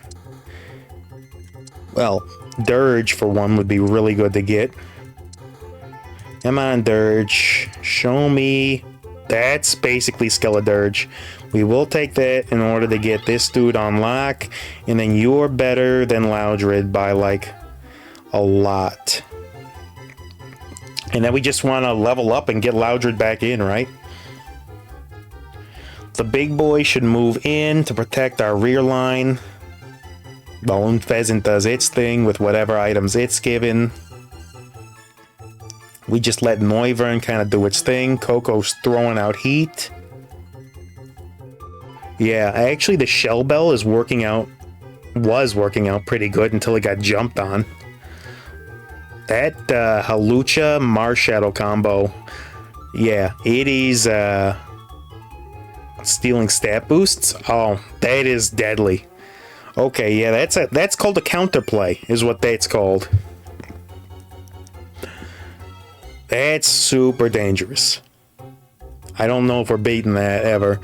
Well, Dirge, for one, would be really good to get. Come on, Dirge. Show me... That's basically Skeledirge. We will take that in order to get this dude on lock. And then you're better than Loudred by, like, a lot. And then we just want to level up and get Loudred back in, right? The big boy should move in to protect our rear line. Bone Pheasant does its thing with whatever items it's given. We just let Noivern kind of do its thing. Coco's throwing out heat. Yeah, actually the Shell Bell is working out, was working out pretty good until it got jumped on. That Halucha Marshadow combo, yeah, it is stealing stat boosts. Oh, that is deadly. Okay, yeah, that's called a counterplay, is what that's called. That's super dangerous. I don't know if we're beating that ever.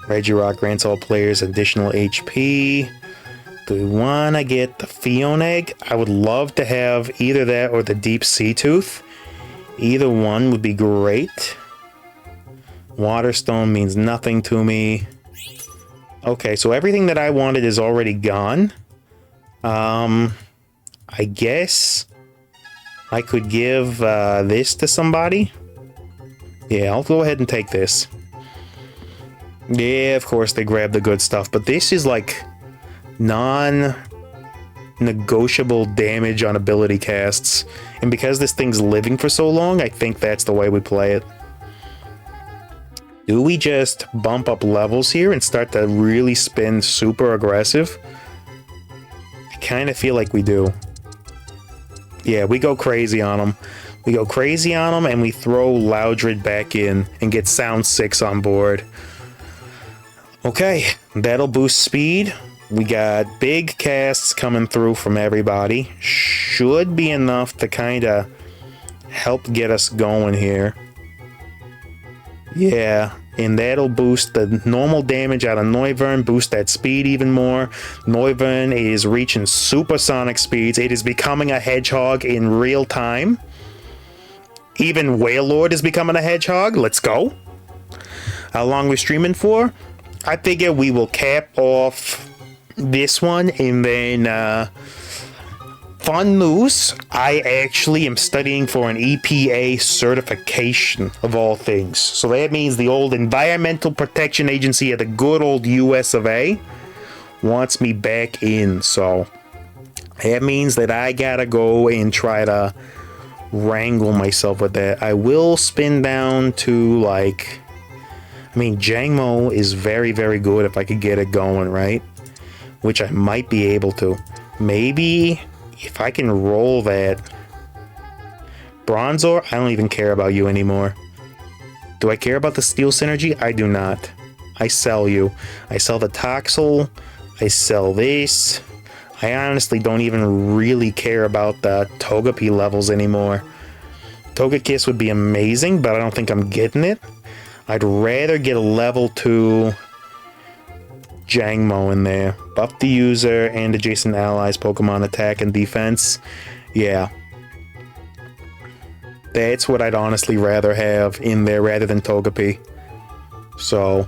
Regirock grants all players additional HP. Do we want to get the Fionegg? I would love to have either that or the Deep Sea Tooth. Either one would be great. Waterstone means nothing to me. Okay, so everything that I wanted is already gone. I guess I could give this to somebody. Yeah, I'll go ahead and take this. Yeah, of course they grab the good stuff, but this is like non-negotiable damage on ability casts. And because this thing's living for so long, I think that's the way we play it. Do we just bump up levels here and start to really spin super aggressive? I kind of feel like we do. Yeah, we go crazy on them. We go crazy on them and we throw Loudred back in and get Sound 6 on board. Okay, that'll boost speed. We got big casts coming through from everybody. Should be enough to kind of help get us going here. Yeah, and that'll boost the normal damage out of Noivern, boost that speed even more. Noivern is reaching supersonic speeds. It is becoming a hedgehog in real time. Even Wailord is becoming a hedgehog. Let's go. How long we streaming for? I figure we will cap off this one and then fun news, I actually am studying for an EPA certification of all things. So that means the old Environmental Protection Agency of the good old US of A wants me back in. So that means that I gotta go and try to wrangle myself with that. I will spin down to like, I mean, Jangmo is very, very good if I could get it going, right? Which I might be able to. Maybe if I can roll that. Bronzor, I don't even care about you anymore. Do I care about the steel synergy? I do not. I sell you. I sell the Toxel. I sell this. I honestly don't even really care about the Togepi levels anymore. Togekiss would be amazing, but I don't think I'm getting it. I'd rather get a level 2 Jangmo in there. Buff the user and adjacent allies, Pokemon attack and defense. Yeah. That's what I'd honestly rather have in there rather than Togepi. So,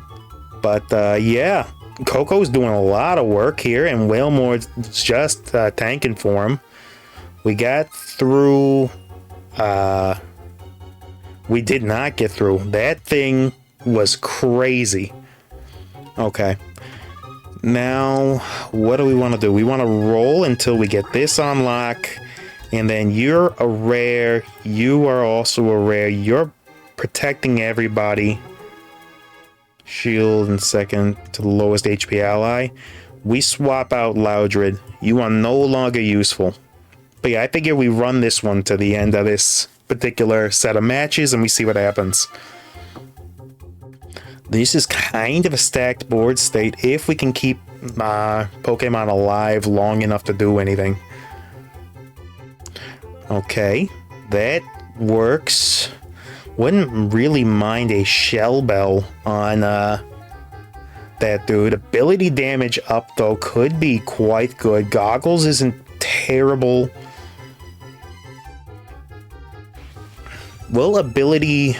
but yeah. Coco's doing a lot of work here and Wailmore's just tanking for him. We got through... we did not get through. That thing was crazy. Okay. Now, what do we want to do? We want to roll until we get this on lock. And then you're a rare. You are also a rare. You're protecting everybody. Shield in second to the lowest HP ally. We swap out Loudred. You are no longer useful. But yeah, I figure we run this one to the end of this particular set of matches and we see what happens. This is kind of a stacked board state if we can keep Pokemon alive long enough to do anything. Okay, that works. Wouldn't really mind a Shell Bell on that dude. Ability damage up though could be quite good. Goggles isn't terrible. Will ability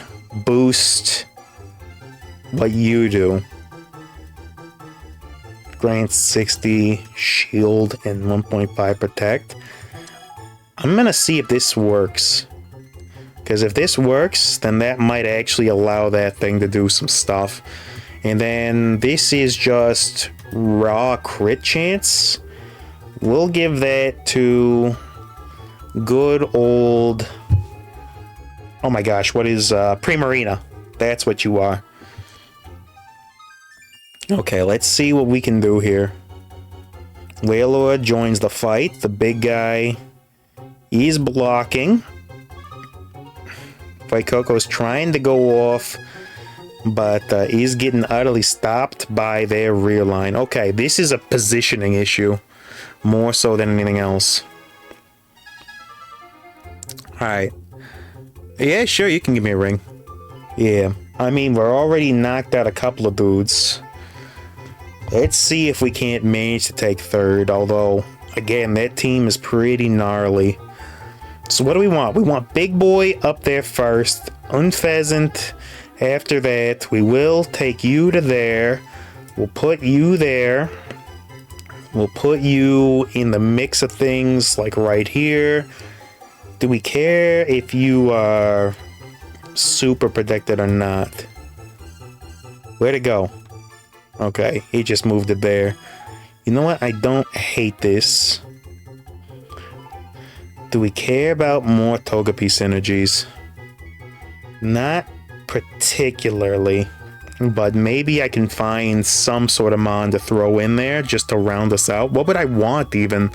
boost what you do? Grants 60 shield and 1.5 protect. I'm gonna see if this works. Because if this works, then that might actually allow that thing to do some stuff. And then this is just raw crit chance. We'll give that to good old... Oh my gosh, what is Primarina? That's what you are. Okay, let's see what we can do here. Wailord joins the fight. The big guy, he's blocking. Coco's trying to go off, but he's getting utterly stopped by their rear line. Okay, this is a positioning issue, more so than anything else. Alright. Yeah, sure, you can give me a ring. Yeah, I mean, we're already knocked out a couple of dudes. Let's see if we can't manage to take third, although, again, that team is pretty gnarly. So what do we want? We want Big Boy up there first, Unpheasant, After that, we will take you to there. We'll put you there. We'll put you in the mix of things, like right here. Do we care if you are super protected or not? Where'd it go? Okay, he just moved it there. You know what? I don't hate this. Do we care about more Togepi synergies? Not particularly, but maybe I can find some sort of mon to throw in there just to round us out. What would I want even?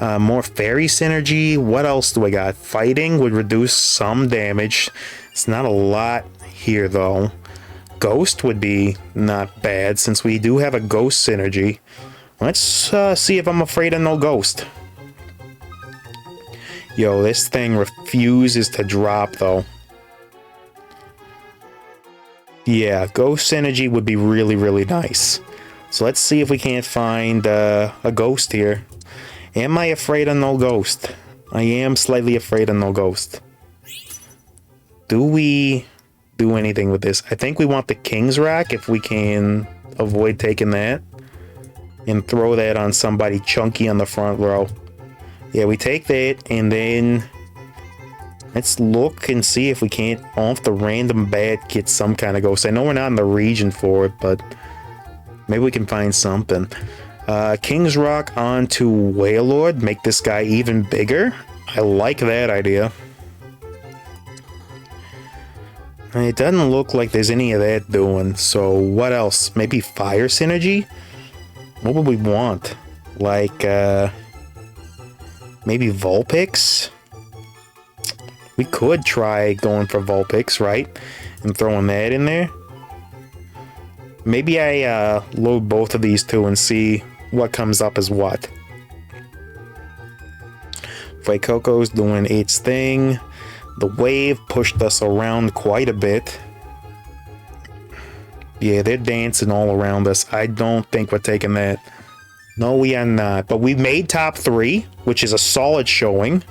More fairy synergy? What else do I got? Fighting would reduce some damage. It's not a lot here though. Ghost would be not bad since we do have a ghost synergy. Let's see if I'm afraid of no ghost. Yo, this thing refuses to drop though. Yeah, ghost synergy would be really, really nice. So let's see if we can't find a ghost here. Am I afraid of no ghost? I am slightly afraid of no ghost. Do we do anything with this? I think we want the King's Rack if we can avoid taking that. And throw that on somebody chunky on the front row. Yeah, we take that and then let's look and see if we can't off the random bat get some kind of ghost. I know we're not in the region for it, but maybe we can find something. King's Rock onto Wailord, make this guy even bigger. I like that idea. It doesn't look like there's any of that doing, so what else? Maybe fire synergy? What would we want? Like, maybe Vulpix? We could try going for Vulpix, right? And throwing that in there. Maybe I load both of these two and see what comes up as what. Fuecoco's doing its thing. The wave pushed us around quite a bit. Yeah, they're dancing all around us. I don't think we're taking that. No, we are not. But we made top 3, which is a solid showing.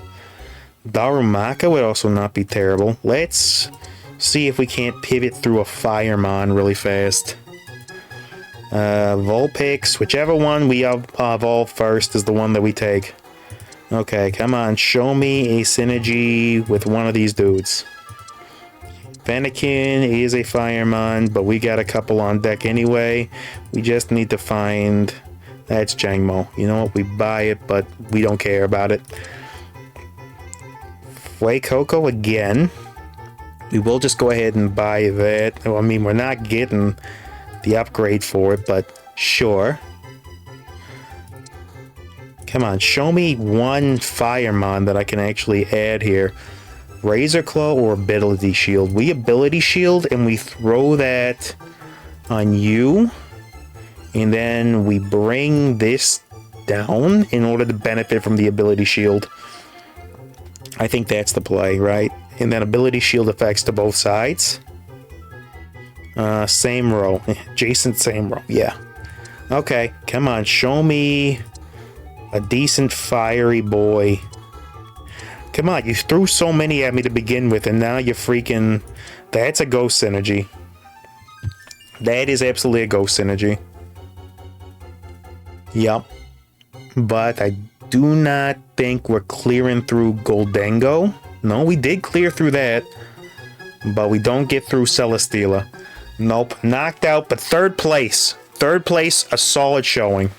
Darumaka would also not be terrible. Let's see if we can't pivot through a Firemon really fast. Vulpix, whichever one we evolve first is the one that we take. Okay, come on. Show me a synergy with one of these dudes. Fennekin is a Firemon, but we got a couple on deck anyway. We just need to find... That's Jangmo. You know what? We buy it, but we don't care about it. Fuecoco again. We will just go ahead and buy that. I mean, we're not getting the upgrade for it, but sure. Come on, show me one Firemon that I can actually add here. Razor Claw or Ability Shield? We Ability Shield and we throw that on you. And then we bring this down in order to benefit from the Ability Shield. I think that's the play, right? And then Ability Shield effects to both sides. Same row. Adjacent same row. Yeah. Okay, come on. Show me a decent fiery boy. Come on, you threw so many at me to begin with, and now you're freaking... That's a ghost synergy. That is absolutely a ghost synergy. Yup. But I do not think we're clearing through Goldengo. No, we did clear through that. But we don't get through Celesteela. Nope. Knocked out, but third place. Third place, a solid showing.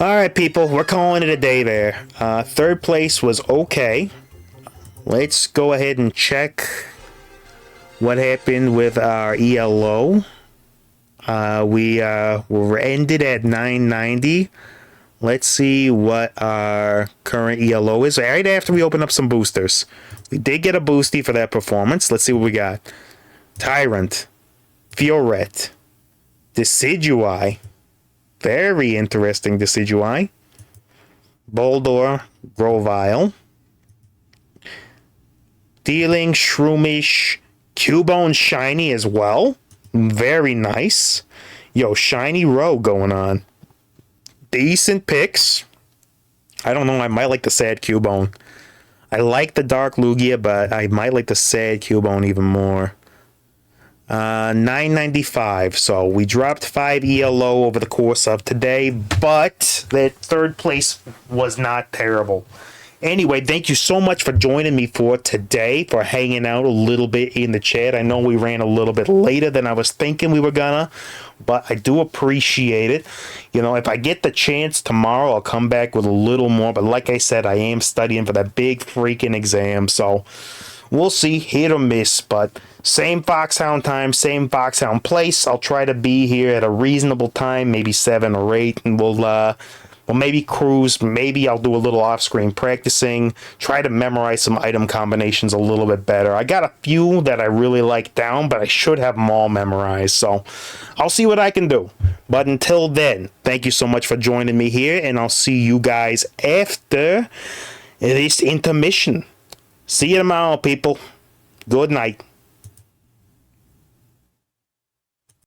Alright, people. We're calling it a day there. Third place was okay. Let's go ahead and check what happened with our ELO. We were ended at 990. Let's see what our current ELO is. Right after we open up some boosters. We did get a boosty for that performance. Let's see what we got. Tyrant. Fioret. Decidueye. Very interesting Decidueye. Boldor. Grovyle. Dealing. Shroomish. Cubone Shiny as well. Very nice. Yo, Shiny Row going on. Decent picks. I don't know, I might like the sad Cubone. I like the Dark Lugia, but I might like the Sad Cubone even more. 995. So we dropped 5 ELO over the course of today, but that third place was not terrible. Anyway, thank you so much for joining me for today, for hanging out a little bit in the chat. I know we ran a little bit later than I was thinking we were gonna, but I do appreciate it. You know, if I get the chance tomorrow, I'll come back with a little more. But like I said, I am studying for that big freaking exam, so we'll see, hit or miss. But same Foxhound time, same Foxhound place. I'll try to be here at a reasonable time, maybe 7 or 8, and we'll maybe cruise. Maybe I'll do a little off-screen practicing, try to memorize some item combinations a little bit better. I got a few that I really like down, but I should have them all memorized, so I'll see what I can do. But until then, thank you so much for joining me here, and I'll see you guys after this intermission. See you tomorrow, people. Good night.